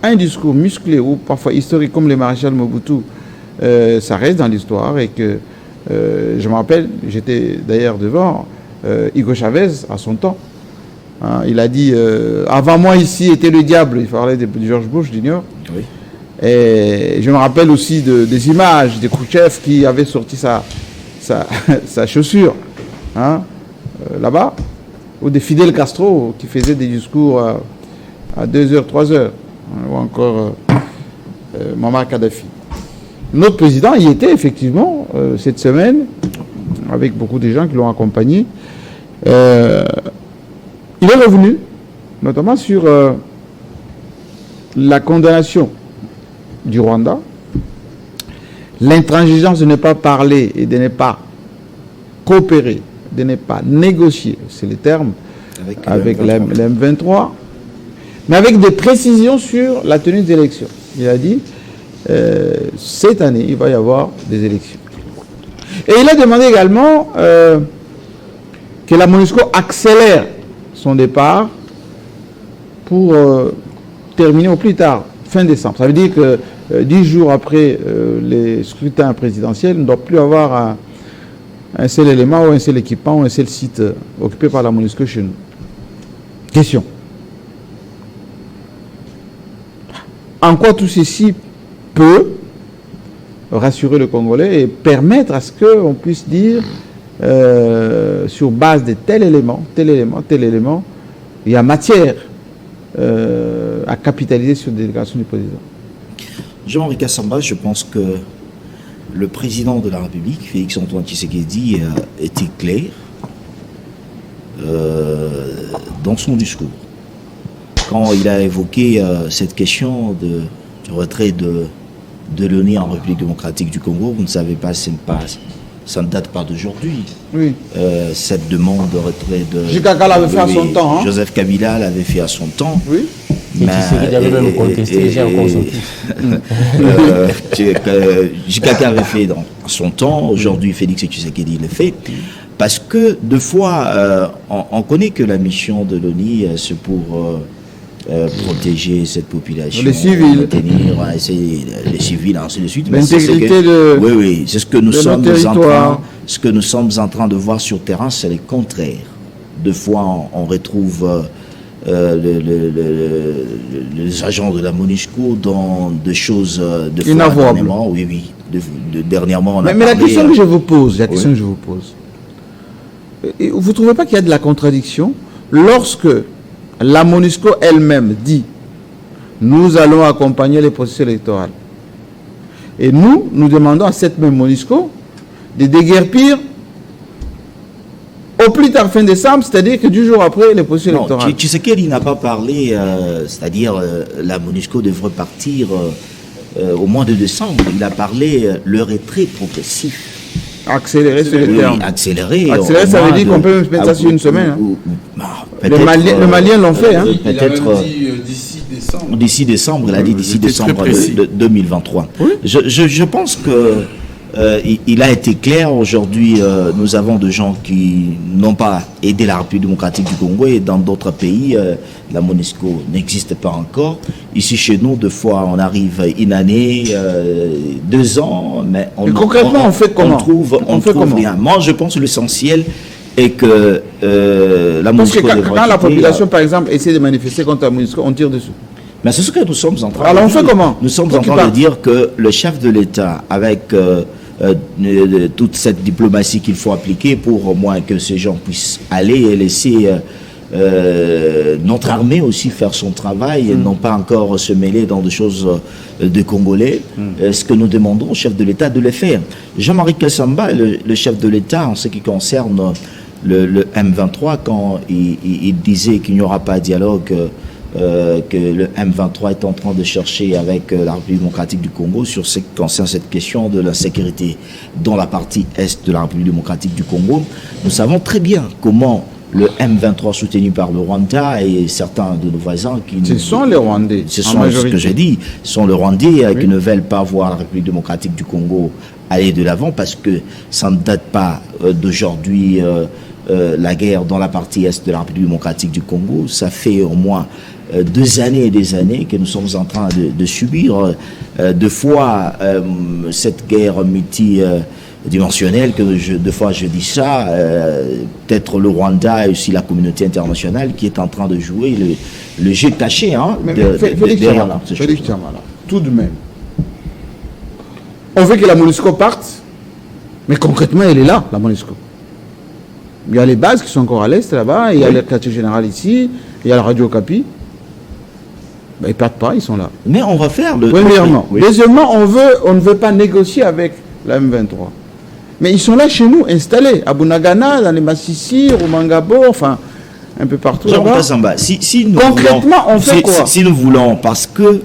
un discours musclé ou parfois historique comme le maréchal Mobutu, ça reste dans l'histoire. Et que je me rappelle, j'étais d'ailleurs devant Hugo Chavez à son temps. Hein, il a dit avant moi ici était le diable. Il parlait de George Bush Jr. Oui. Et je me rappelle aussi des images de Khrouchtchev qui avait sorti sa chaussure hein, là-bas, ou de Fidel Castro qui faisait des discours à 2h, 3h, hein, ou encore Muammar Kadhafi. Notre président y était effectivement cette semaine, avec beaucoup de gens qui l'ont accompagné. Il est revenu, notamment sur la condamnation du Rwanda, l'intransigeance de ne pas parler et de ne pas coopérer, de ne pas négocier, c'est le terme, avec la M23, mais avec des précisions sur la tenue des élections. Il a dit, cette année, il va y avoir des élections. Et il a demandé également que la MONUSCO accélère son départ pour terminer au plus tard, fin décembre. Ça veut dire que 10 jours après les scrutins présidentiels, on ne doit plus avoir un seul élément ou un seul équipement ou un seul site occupé par la MONUSCO chez nous. Question. En quoi tout ceci peut rassurer le Congolais et permettre à ce qu'on puisse dire sur base de tel élément, il y a matière à capitaliser sur la délégation du président. Jean-Henri Kassamba, je pense que le président de la République, Félix-Antoine Tshisekedi, était clair dans son discours. Quand il a évoqué cette question du retrait de l'ONU en République démocratique du Congo, vous ne savez pas, ça ne date pas d'aujourd'hui. Oui. Cette demande de retrait de... Jikaka l'avait fait à son temps. Hein? Joseph Kabila l'avait fait à son temps. Oui. Mais il avait même contesté, j'ai encore Jikaka avait fait dans son temps, aujourd'hui Félix Tshisekedi le fait. Parce que, deux fois, on connaît que la mission de l'ONU, c'est pour... protéger cette population, les civils, maintenir les civils, ainsi de suite. L'intégrité de oui, c'est ce que nous sommes en train de voir sur terrain, c'est le contraire. Deux fois, on retrouve les agents de la MONUSCO dans des choses de dernièrement. Oui, dernièrement. On a mais la question que je vous pose, vous ne trouvez pas qu'il y a de la contradiction lorsque la MONUSCO elle-même dit « Nous allons accompagner les processus électoraux ». Et nous demandons à cette même MONUSCO de déguerpir au plus tard fin décembre, c'est-à-dire que 10 jours après les processus électoraux. Tshisekedi n'a pas parlé, c'est-à-dire la MONUSCO devrait partir au mois de décembre. Il a parlé le retrait progressif. Accélérer sur le terme. Accélérer, ça veut dire qu'on peut mettre ça sur une semaine. Les Maliens l'ont fait. Peut-être d'ici décembre. D'ici décembre, il a dit d'ici décembre de 2023. Oui. Je pense que il a été clair. Aujourd'hui, nous avons des gens qui n'ont pas aidé la République démocratique du Congo et dans d'autres pays, la MONUSCO n'existe pas encore. Ici, chez nous, deux fois, on arrive une année, 2 ans, mais concrètement, on fait comment? On trouve rien. Moi, je pense que l'essentiel est que la MONUSCO... Parce que quand la population, par exemple, essaie de manifester contre la MONUSCO, on tire dessus. Mais c'est ce que nous sommes en train de dire. Alors on fait comment? Nous sommes en train de dire que le chef de l'État, avec toute cette diplomatie qu'il faut appliquer pour au moins que ces gens puissent aller et laisser notre armée aussi faire son travail et non pas encore se mêler dans des choses de Congolais, ce que nous demandons au chef de l'État de le faire. Jean-Marie Kassamba, le chef de l'État, en ce qui concerne le M23, quand il disait qu'il n'y aura pas de dialogue, que le M23 est en train de chercher avec la République démocratique du Congo sur ce qui concerne cette question de la sécurité dans la partie est de la République démocratique du Congo. Nous savons très bien comment le M23 soutenu par le Rwanda et certains de nos voisins qui... Ce sont les Rwandais. Ce sont ce que j'ai dit. Ce sont les Rwandais qui ne veulent pas voir la République démocratique du Congo aller de l'avant parce que ça ne date pas d'aujourd'hui la guerre dans la partie est de la République démocratique du Congo. Ça fait au moins 2 années et des années que nous sommes en train de subir 2 fois cette guerre multidimensionnelle, que 2 fois je dis ça, peut-être le Rwanda et aussi la communauté internationale qui est en train de jouer le jeu caché. Félix Tchamala, tout de même. On veut que la MONUSCO parte, mais concrètement, elle est là, la MONUSCO. Il y a les bases qui sont encore à l'est là-bas, il y a le quartier général ici, il y a la radio Okapi. Ben, ils ne partent pas, ils sont là. Mais on va faire le... Premièrement. Oui. Deuxièmement, on ne veut pas négocier avec la M23. Mais ils sont là chez nous, installés, à Bunagana, dans les Massissi, au Mangabo, enfin, un peu partout là-bas. Si nous concrètement, voulons, on fait quoi? Si nous voulons, parce que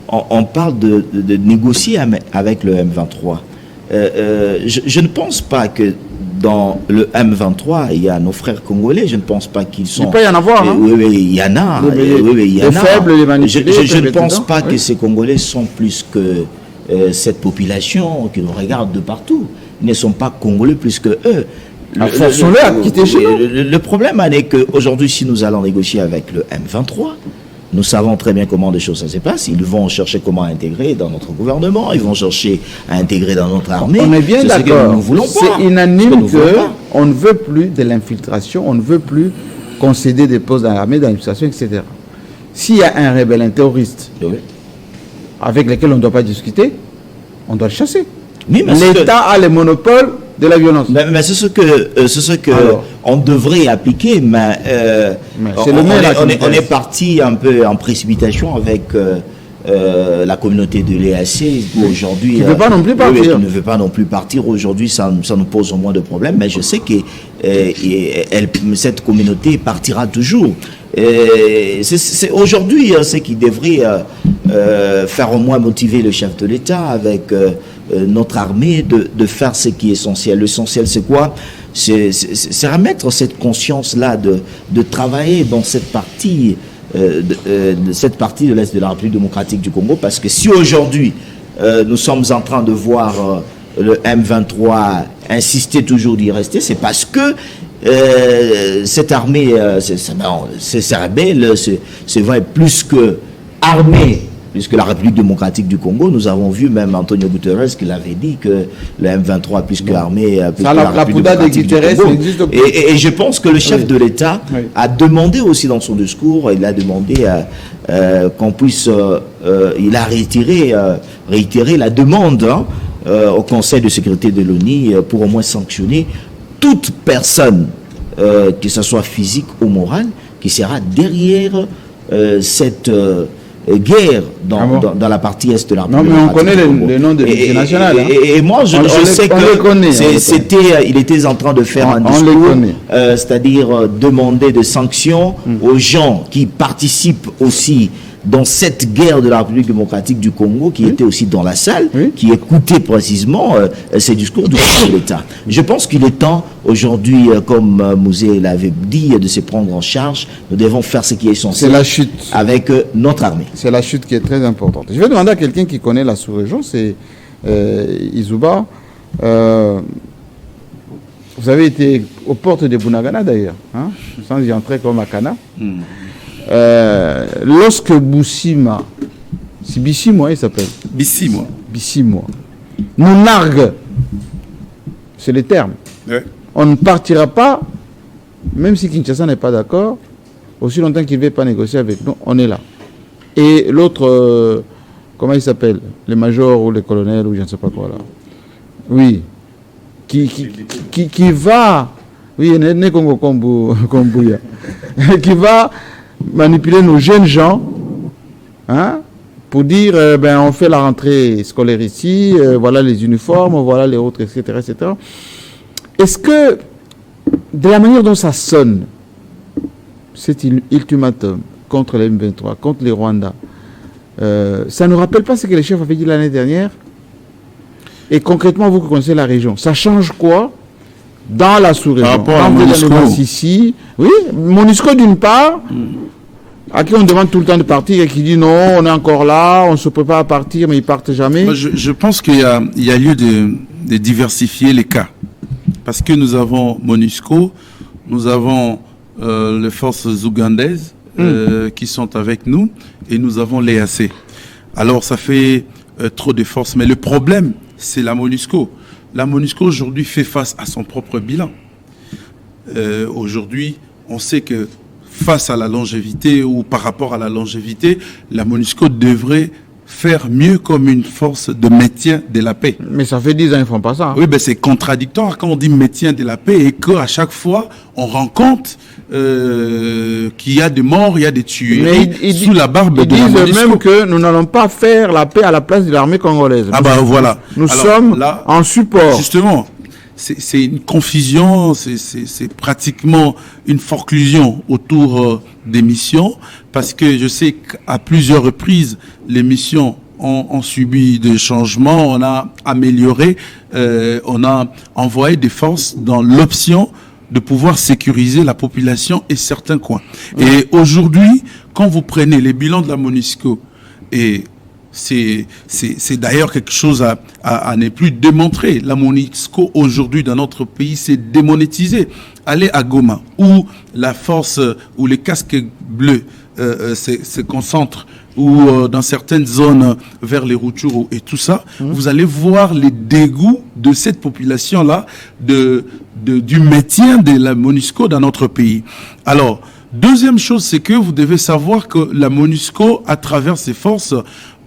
on parle de négocier avec le M23, je ne pense pas que dans le M23, il y a nos frères congolais. Je ne pense pas qu'ils sont... Il peut y en avoir, hein? Oui, il y en a. Les faibles, les manipulés. Je ne pense pas que ces Congolais sont plus que cette population qui nous regarde de partout. Ils ne sont pas Congolais plus que eux. Forçons-les à quitter chez nous. Le problème est qu'aujourd'hui, si nous allons négocier avec le M23, nous savons très bien comment les choses se passent. Ils vont chercher comment intégrer dans notre gouvernement, ils vont chercher à intégrer dans notre armée. On est bien d'accord. C'est unanime qu'on ne veut plus de l'infiltration, on ne veut plus concéder des postes dans l'armée, dans l'administration, etc. S'il y a un rebelle, un terroriste, avec lequel on ne doit pas discuter, on doit le chasser. Oui, l'État a le monopole de la violence. Mais c'est ce que on devrait appliquer, mais on est parti un peu en précipitation avec la communauté de l'EAC aujourd'hui. Qui ne veut pas non plus partir. Qui ne veut pas non plus partir aujourd'hui, ça nous pose au moins de problèmes, mais je sais que cette communauté partira toujours. C'est aujourd'hui ce qui devrait faire au moins motiver le chef de l'État avec notre armée de faire ce qui est essentiel. L'essentiel, c'est quoi? C'est remettre cette conscience-là de travailler dans cette partie de l'Est de la République démocratique du Congo, parce que si aujourd'hui nous sommes en train de voir le M23 insister toujours d'y rester, c'est parce que cette armée, ces rebelles, c'est vrai, plus que armée, puisque la République démocratique du Congo, nous avons vu même Antonio Guterres qui l'avait dit que le M23 plus que armée, plus que la République démocratique du Congo. Et je pense que le chef de l'État a demandé aussi dans son discours, il a demandé qu'on puisse, il a réitéré la demande au Conseil de sécurité de l'ONU pour au moins sanctionner toute personne, que ce soit physique ou morale, qui sera derrière cette guerre dans la partie est de la République. Non, mais on connaît le nom de l'unité nationale. Et moi, je sais qu'il était en train de faire un discours, c'est-à-dire demander des sanctions aux gens qui participent aussi dans cette guerre de la République démocratique du Congo, qui était aussi dans la salle, qui écoutait précisément ces discours du chef de l'État. Je pense qu'il est temps, aujourd'hui, comme Mouzé l'avait dit, de se prendre en charge. Nous devons faire ce qui est essentiel. C'est la chute. Avec notre armée. C'est la chute qui est très importante. Je vais demander à quelqu'un qui connaît la sous-région, c'est Izouba. Vous avez été aux portes de Bunagana d'ailleurs, hein, sans y entrer comme à Kana. Lorsque Boussima, c'est Bissimois il s'appelle. Bissimois. Nous nargue, c'est le terme. Ouais. On ne partira pas, même si Kinshasa n'est pas d'accord, aussi longtemps qu'il ne veut pas négocier avec nous, on est là. Et l'autre, comment il s'appelle? Le major ou le colonel ou je ne sais pas quoi là. Oui. Qui va, oui, qui va manipuler nos jeunes gens, hein, pour dire on fait la rentrée scolaire ici, voilà les uniformes, voilà les autres, etc., etc. Est-ce que, de la manière dont ça sonne, cet ultimatum contre les M23, contre les Rwandais, ça ne nous rappelle pas ce que les chefs avaient dit l'année dernière? Et concrètement, vous qui connaissez la région, ça change quoi dans la sous-région. Par rapport à MONUSCO. Oui, MONUSCO d'une part, à qui on demande tout le temps de partir et qui dit non, on est encore là, on se prépare à partir, mais ils partent jamais. Moi, je pense qu'il y a lieu de diversifier les cas. Parce que nous avons MONUSCO, nous avons les forces ougandaises qui sont avec nous, et nous avons l'EAC. Alors ça fait trop de forces. Mais le problème, c'est la MONUSCO. La MONUSCO aujourd'hui fait face à son propre bilan. Aujourd'hui, on sait que face à la longévité ou par rapport à la longévité, la MONUSCO devrait faire mieux comme une force de maintien de la paix. Mais ça fait 10 ans qu'ils ne font pas ça. Oui, ben c'est contradictoire quand on dit maintien de la paix et qu'à chaque fois, on rend compte qu'il y a des morts, il y a des tueries sous la barbe de la MONUSCO. Ils disent même que nous n'allons pas faire la paix à la place de l'armée congolaise. Ah bah voilà. Nous sommes là, en support. Justement, c'est une confusion, c'est pratiquement une forclusion autour des missions, parce que je sais qu'à plusieurs reprises, les missions ont subi des changements, on a amélioré, on a envoyé des forces dans l'option de pouvoir sécuriser la population et certains coins. Et aujourd'hui, quand vous prenez les bilans de la MONUSCO, et c'est d'ailleurs quelque chose à ne plus démontrer. La MONUSCO aujourd'hui dans notre pays s'est démonétisée. Allez à Goma, où la force, où les casques bleus se concentrent, ou dans certaines zones vers les Rutshuru et tout ça, vous allez voir les dégoûts de cette population-là, du maintien de la MONUSCO dans notre pays. Alors, deuxième chose, c'est que vous devez savoir que la MONUSCO, à travers ses forces,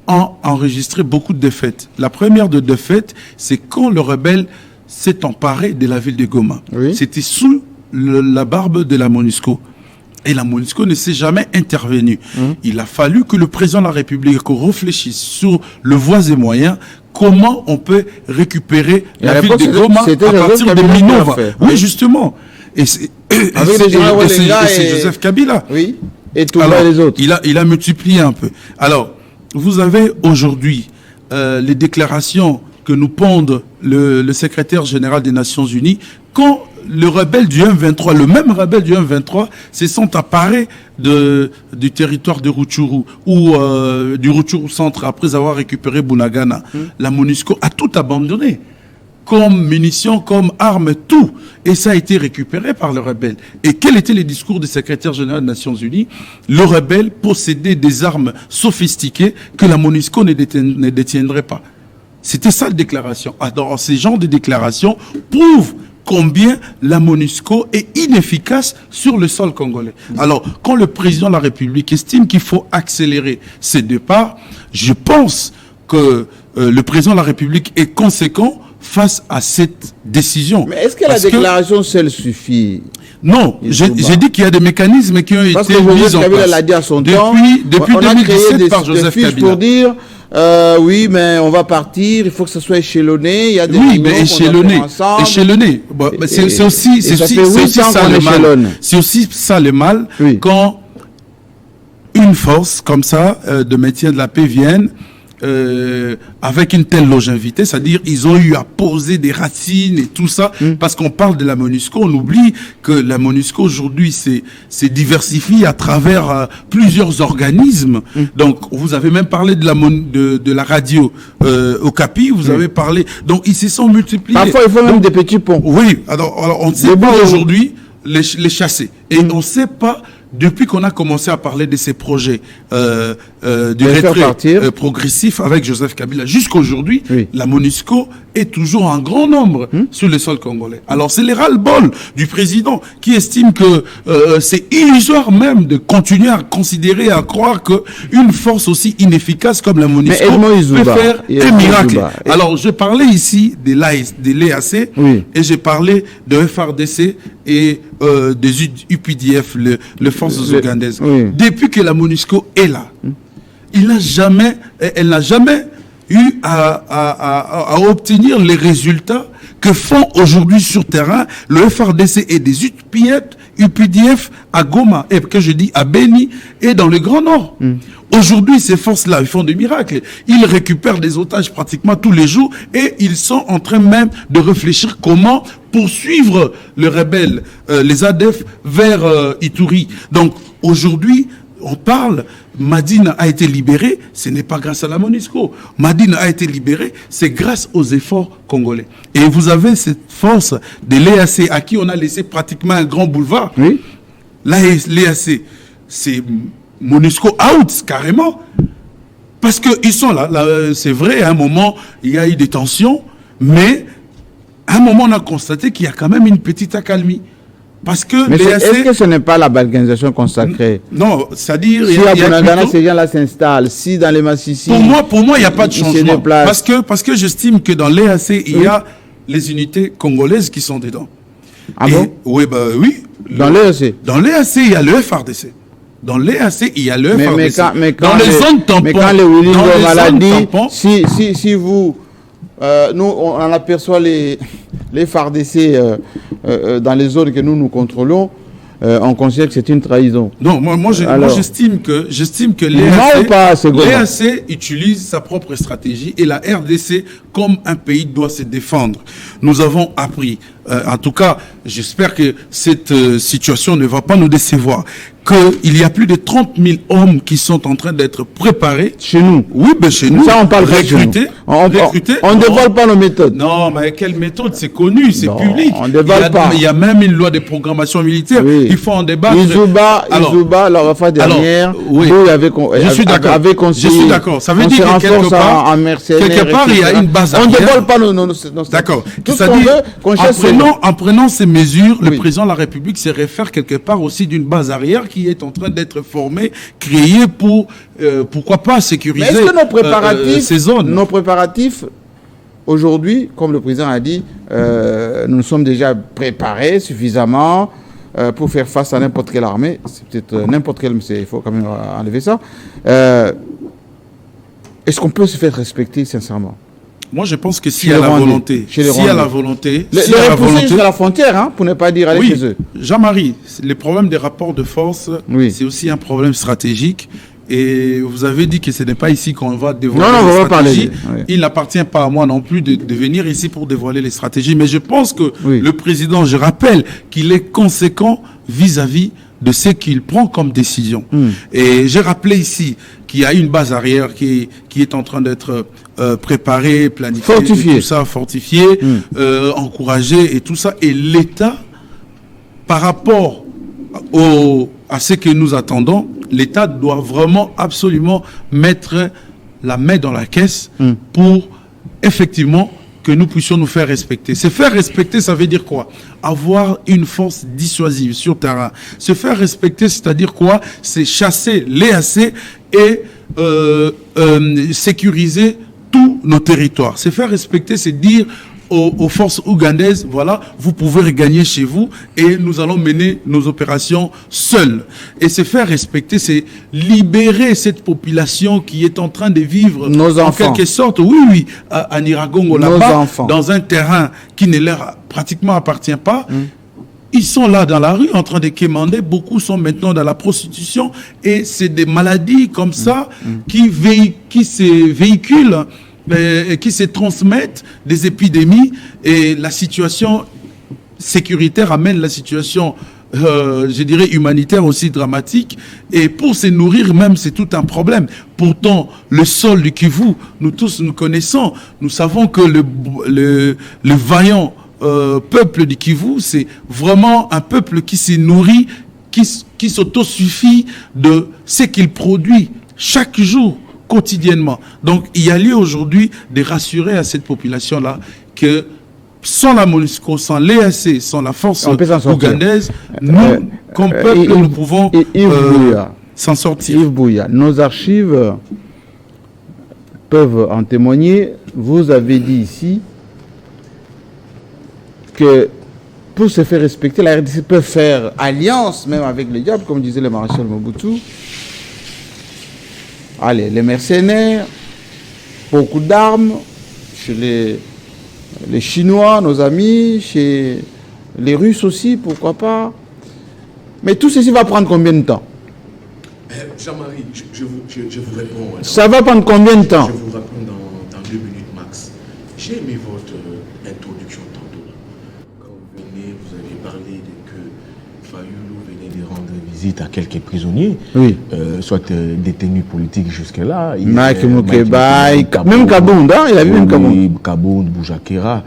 a enregistré beaucoup de défaites. La première de défaites, c'est quand le rebelle s'est emparé de la ville de Goma. Oui. C'était sous la barbe de la MONUSCO. Et la MONUSCO ne s'est jamais intervenue. Il a fallu que le président de la République réfléchisse sur le voies et moyens, comment on peut récupérer la ville de Goma à partir de Minova. Oui, justement. Et c'est Joseph Kabila. Oui. Et tous les autres. Il a multiplié un peu. Alors, vous avez aujourd'hui les déclarations que nous pondent le secrétaire général des Nations Unies quand le rebelle du M23, le même rebelle du M23, se sont emparés du territoire de Rutshuru ou du Rutshuru centre après avoir récupéré Bunagana. La MONUSCO a tout abandonné, comme munitions, comme armes, tout. Et ça a été récupéré par le rebelle. Et quel était le discours du secrétaire général des Nations Unies? Le rebelle possédait des armes sophistiquées que la MONUSCO ne détiendrait pas. C'était ça la déclaration. Alors, ces genres de déclarations prouvent combien la MONUSCO est inefficace sur le sol congolais. Alors, quand le président de la République estime qu'il faut accélérer ses départs, je pense que le président de la République est conséquent face à cette décision. Mais est-ce que la déclaration seule suffit? Non, j'ai dit qu'il y a des mécanismes qui ont été mis en place l'a dit à son temps. Depuis 2017 par Joseph Kabila. Pour dire oui, mais on va partir, il faut que ça soit échelonné, il y a des échelonné. Bon, c'est aussi ça le mal. C'est aussi ça le mal quand une force comme ça de maintien de la paix vienne avec une telle longévité, c'est-à-dire ils ont eu à poser des racines et tout ça, parce qu'on parle de la MONUSCO, on oublie que la MONUSCO aujourd'hui c'est diversifié à travers plusieurs organismes. Donc vous avez même parlé de la radio Okapi, vous avez parlé, donc ils se sont multipliés. Parfois il faut même des petits ponts. Oui, alors on ne sait pas aujourd'hui les chasser, et on ne sait pas. Depuis qu'on a commencé à parler de ces projets du retrait progressif avec Joseph Kabila, jusqu'aujourd'hui, la MONUSCO est toujours en grand nombre sur le sol congolais. Alors c'est les ras-le-bol du président qui estime que c'est illusoire même de continuer à considérer, à croire qu'une force aussi inefficace comme la MONUSCO peut faire un miracle. Alors je parlais ici de l'EAC et j'ai parlé de FRDC et des UPDF, les forces ougandaises. Depuis que la MONUSCO est là, elle n'a jamais eu à obtenir les résultats que font aujourd'hui sur terrain le FRDC et des UPDF à Goma, et que je dis à Beni et dans le Grand Nord. Aujourd'hui, ces forces-là, ils font des miracles. Ils récupèrent des otages pratiquement tous les jours et ils sont en train même de réfléchir comment poursuivre le rebelle, les ADF, vers Ituri. Donc aujourd'hui, on parle, Madine a été libéré, ce n'est pas grâce à la MONUSCO. Madine a été libéré, c'est grâce aux efforts congolais. Et vous avez cette force de l'EAC à qui on a laissé pratiquement un grand boulevard. Oui. L'EAC, c'est MONUSCO out, carrément. Parce qu'ils sont là c'est vrai, à un moment, il y a eu des tensions, mais à un moment, on a constaté qu'il y a quand même une petite accalmie. Parce que est-ce que ce n'est pas la balkanisation consacrée? Non, c'est-à-dire... Si à Bunagana, ces gens-là s'installent, si dans les Massissi... Pour moi, il n'y a pas de changement. Parce que j'estime que dans l'EAC, il y a les unités congolaises qui sont dedans. Ah bon? Oui, oui. Dans l'EAC? Dans l'EAC, il y a le FRDC. Dans l'EAC, il y a le FRDC. Dans les zones tampons... Mais quand les Willy maladie, si vous... nous, on aperçoit les FARDC dans les zones que nous contrôlons, on considère que c'est une trahison. Non, moi j'estime que l'EAC utilise sa propre stratégie et la RDC, comme un pays, doit se défendre. Nous avons appris, en tout cas, j'espère que cette situation ne va pas nous décevoir, qu'il y a plus de 30 000 hommes qui sont en train d'être préparés. Chez nous? Oui, ben chez nous. Ça, on parle recrutés. On ne dévoile pas nos méthodes. Non, mais quelle méthode? C'est connu, c'est public. On ne dévoile pas. Il y a même une loi de programmation militaire. Oui. Il faut en débattre. Izouba, la fois dernière, oui. Je suis d'accord. Ça veut dire que quelque part, il y a une base arrière. On ne dévoile pas nos d'accord. Tout ce qu'on veut, en prenant ces mesures, le président de la République se réfère quelque part aussi d'une base arrière qui est en train d'être formée, créée pour, pourquoi pas, sécuriser ces zones. Nos préparatifs, aujourd'hui, comme le président a dit, nous sommes déjà préparés suffisamment pour faire face à n'importe quelle armée. C'est peut-être n'importe quelle, mais il faut quand même enlever ça. Est-ce qu'on peut se faire respecter, sincèrement? Moi, je pense que s'il y a la volonté, jusqu'à la frontière, hein, pour ne pas dire aller chez eux. Jean-Marie, le problème des rapports de force, c'est aussi un problème stratégique. Et vous avez dit que ce n'est pas ici qu'on va dévoiler les stratégies. Il n'appartient pas à moi non plus de venir ici pour dévoiler les stratégies. Mais je pense que le président, je rappelle qu'il est conséquent vis-à-vis de ce qu'il prend comme décision. Et j'ai rappelé ici qu'il y a une base arrière qui est en train d'être préparée, planifiée, tout ça, fortifiée, encouragée et tout ça. Et l'État, par rapport à ce que nous attendons, l'État doit vraiment absolument mettre la main dans la caisse pour effectivement que nous puissions nous faire respecter. Se faire respecter, ça veut dire quoi? Avoir une force dissuasive sur terrain. Se faire respecter, c'est-à-dire quoi? C'est chasser l'EAC et sécuriser tous nos territoires. Se faire respecter, c'est dire aux forces ougandaises, voilà, vous pouvez regagner chez vous et nous allons mener nos opérations seuls. Et se faire respecter, c'est libérer cette population qui est en train de vivre en quelque sorte, à Niragongo, là-bas, dans un terrain qui ne leur pratiquement appartient pas. Ils sont là dans la rue en train de quémander. Beaucoup sont maintenant dans la prostitution et c'est des maladies comme ça qui se véhiculent, qui se transmettent, des épidémies, et la situation sécuritaire amène la situation, je dirais, humanitaire aussi dramatique, et pour se nourrir même, c'est tout un problème. Pourtant, le sol du Kivu, nous tous nous connaissons, nous savons que le vaillant peuple du Kivu, c'est vraiment un peuple qui se nourrit, qui s'autosuffit de ce qu'il produit chaque jour, quotidiennement. Donc, il y a lieu aujourd'hui de rassurer à cette population-là que sans la MONUSCO, sans l'EAC, sans la force ougandaise, nous, comme peuple, nous pouvons s'en sortir. Yves Bouya, nos archives peuvent en témoigner. Vous avez dit ici que pour se faire respecter, la RDC peut faire alliance même avec les diables, comme disait le maréchal Mobutu. Allez, les mercenaires, beaucoup d'armes, chez les Chinois, nos amis, chez les Russes aussi, pourquoi pas. Mais tout ceci va prendre combien de temps? Jean-Marie, je vous réponds. Ça va prendre combien de temps? Je vous réponds dans 2 minutes max. J'ai aimé votre introduction tantôt. Quand parlé de que Fayulu venait de rendre visite à quelques prisonniers, soit détenus politiques jusque-là. Mike Moukeba, même Kabound, il a vu même Kabound. Kabound, Boujakera.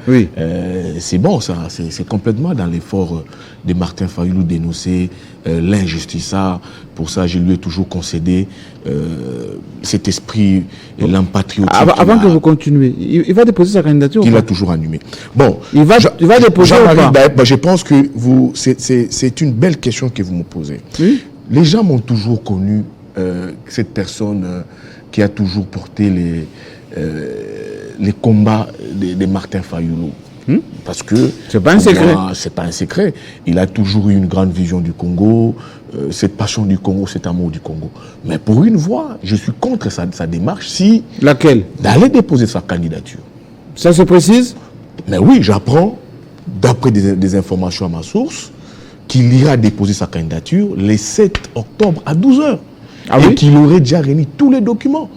C'est bon ça, c'est complètement dans l'effort de Martin Fayulu dénoncer l'injustice. Pour ça, je lui ai toujours concédé cet esprit, l'empatriotique. Avant que vous continuez, il va déposer sa candidature. Il a toujours animé. Bon, il va déposer ou pas? Je pense que c'est une belle question que vous me posez. Les gens m'ont toujours connu cette personne qui a toujours porté les combats de Martin Fayulu. Parce que c'est pas un secret. C'est pas un secret. Il a toujours eu une grande vision du Congo, cette passion du Congo, cet amour du Congo. Mais pour une fois, je suis contre sa démarche. Laquelle? D'aller déposer sa candidature. Ça se précise? Mais oui, j'apprends, d'après des informations à ma source, qu'il ira déposer sa candidature le 7 octobre à 12h. Et qu'il aurait déjà réuni tous les documents.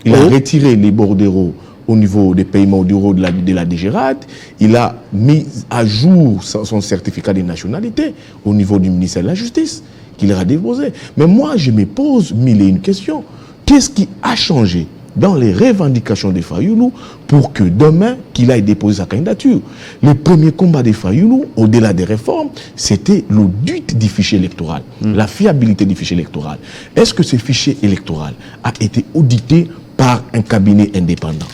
Il a retiré les bordereaux au niveau des paiements au niveau de la DGRAD. Il a mis à jour son certificat de nationalité au niveau du ministère de la Justice, qu'il aura déposé. Mais moi, je me pose mille et une questions. Qu'est-ce qui a changé dans les revendications de Fayulu pour que demain, qu'il aille déposer sa candidature? Le premier combat de Fayulu, au-delà des réformes, c'était l'audit du fichier électoral, la fiabilité du fichier électoral. Est-ce que ce fichier électoral a été audité par un cabinet indépendant?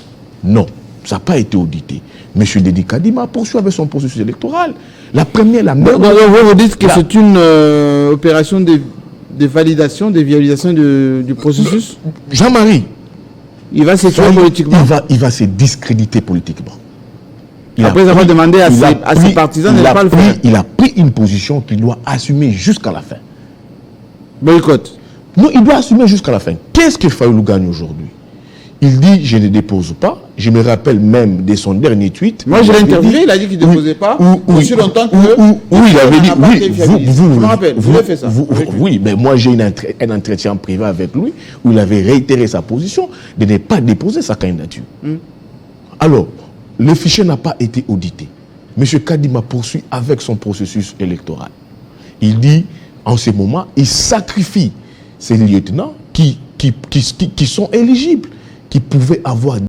Non, ça n'a pas été audité. M. Dedi Kadima poursuit avec son processus électoral. La première, vous dites que c'est une opération de validation, de violation du processus? Jean-Marie, il va se tuer politiquement. Il va se discréditer politiquement. Après avoir demandé à ses partisans de ne pas le faire. Il a pris une position qu'il doit assumer jusqu'à la fin. Boycott. Non, il doit assumer jusqu'à la fin. Qu'est-ce que Fayulu gagne aujourd'hui? Il dit, je ne dépose pas. Je me rappelle même de son dernier tweet. Moi, je l'ai interviewé, il a dit qu'il ne déposait pas. Aussi longtemps que... il avait dit, je me rappelle, vous avez fait ça. Oui, mais moi, j'ai un entretien privé avec lui où il avait réitéré sa position de ne pas déposer sa candidature. Alors, le fichier n'a pas été audité. M. Kadima poursuit avec son processus électoral. Il dit, en ce moment, il sacrifie ces lieutenants qui sont éligibles, qui pouvaient avoir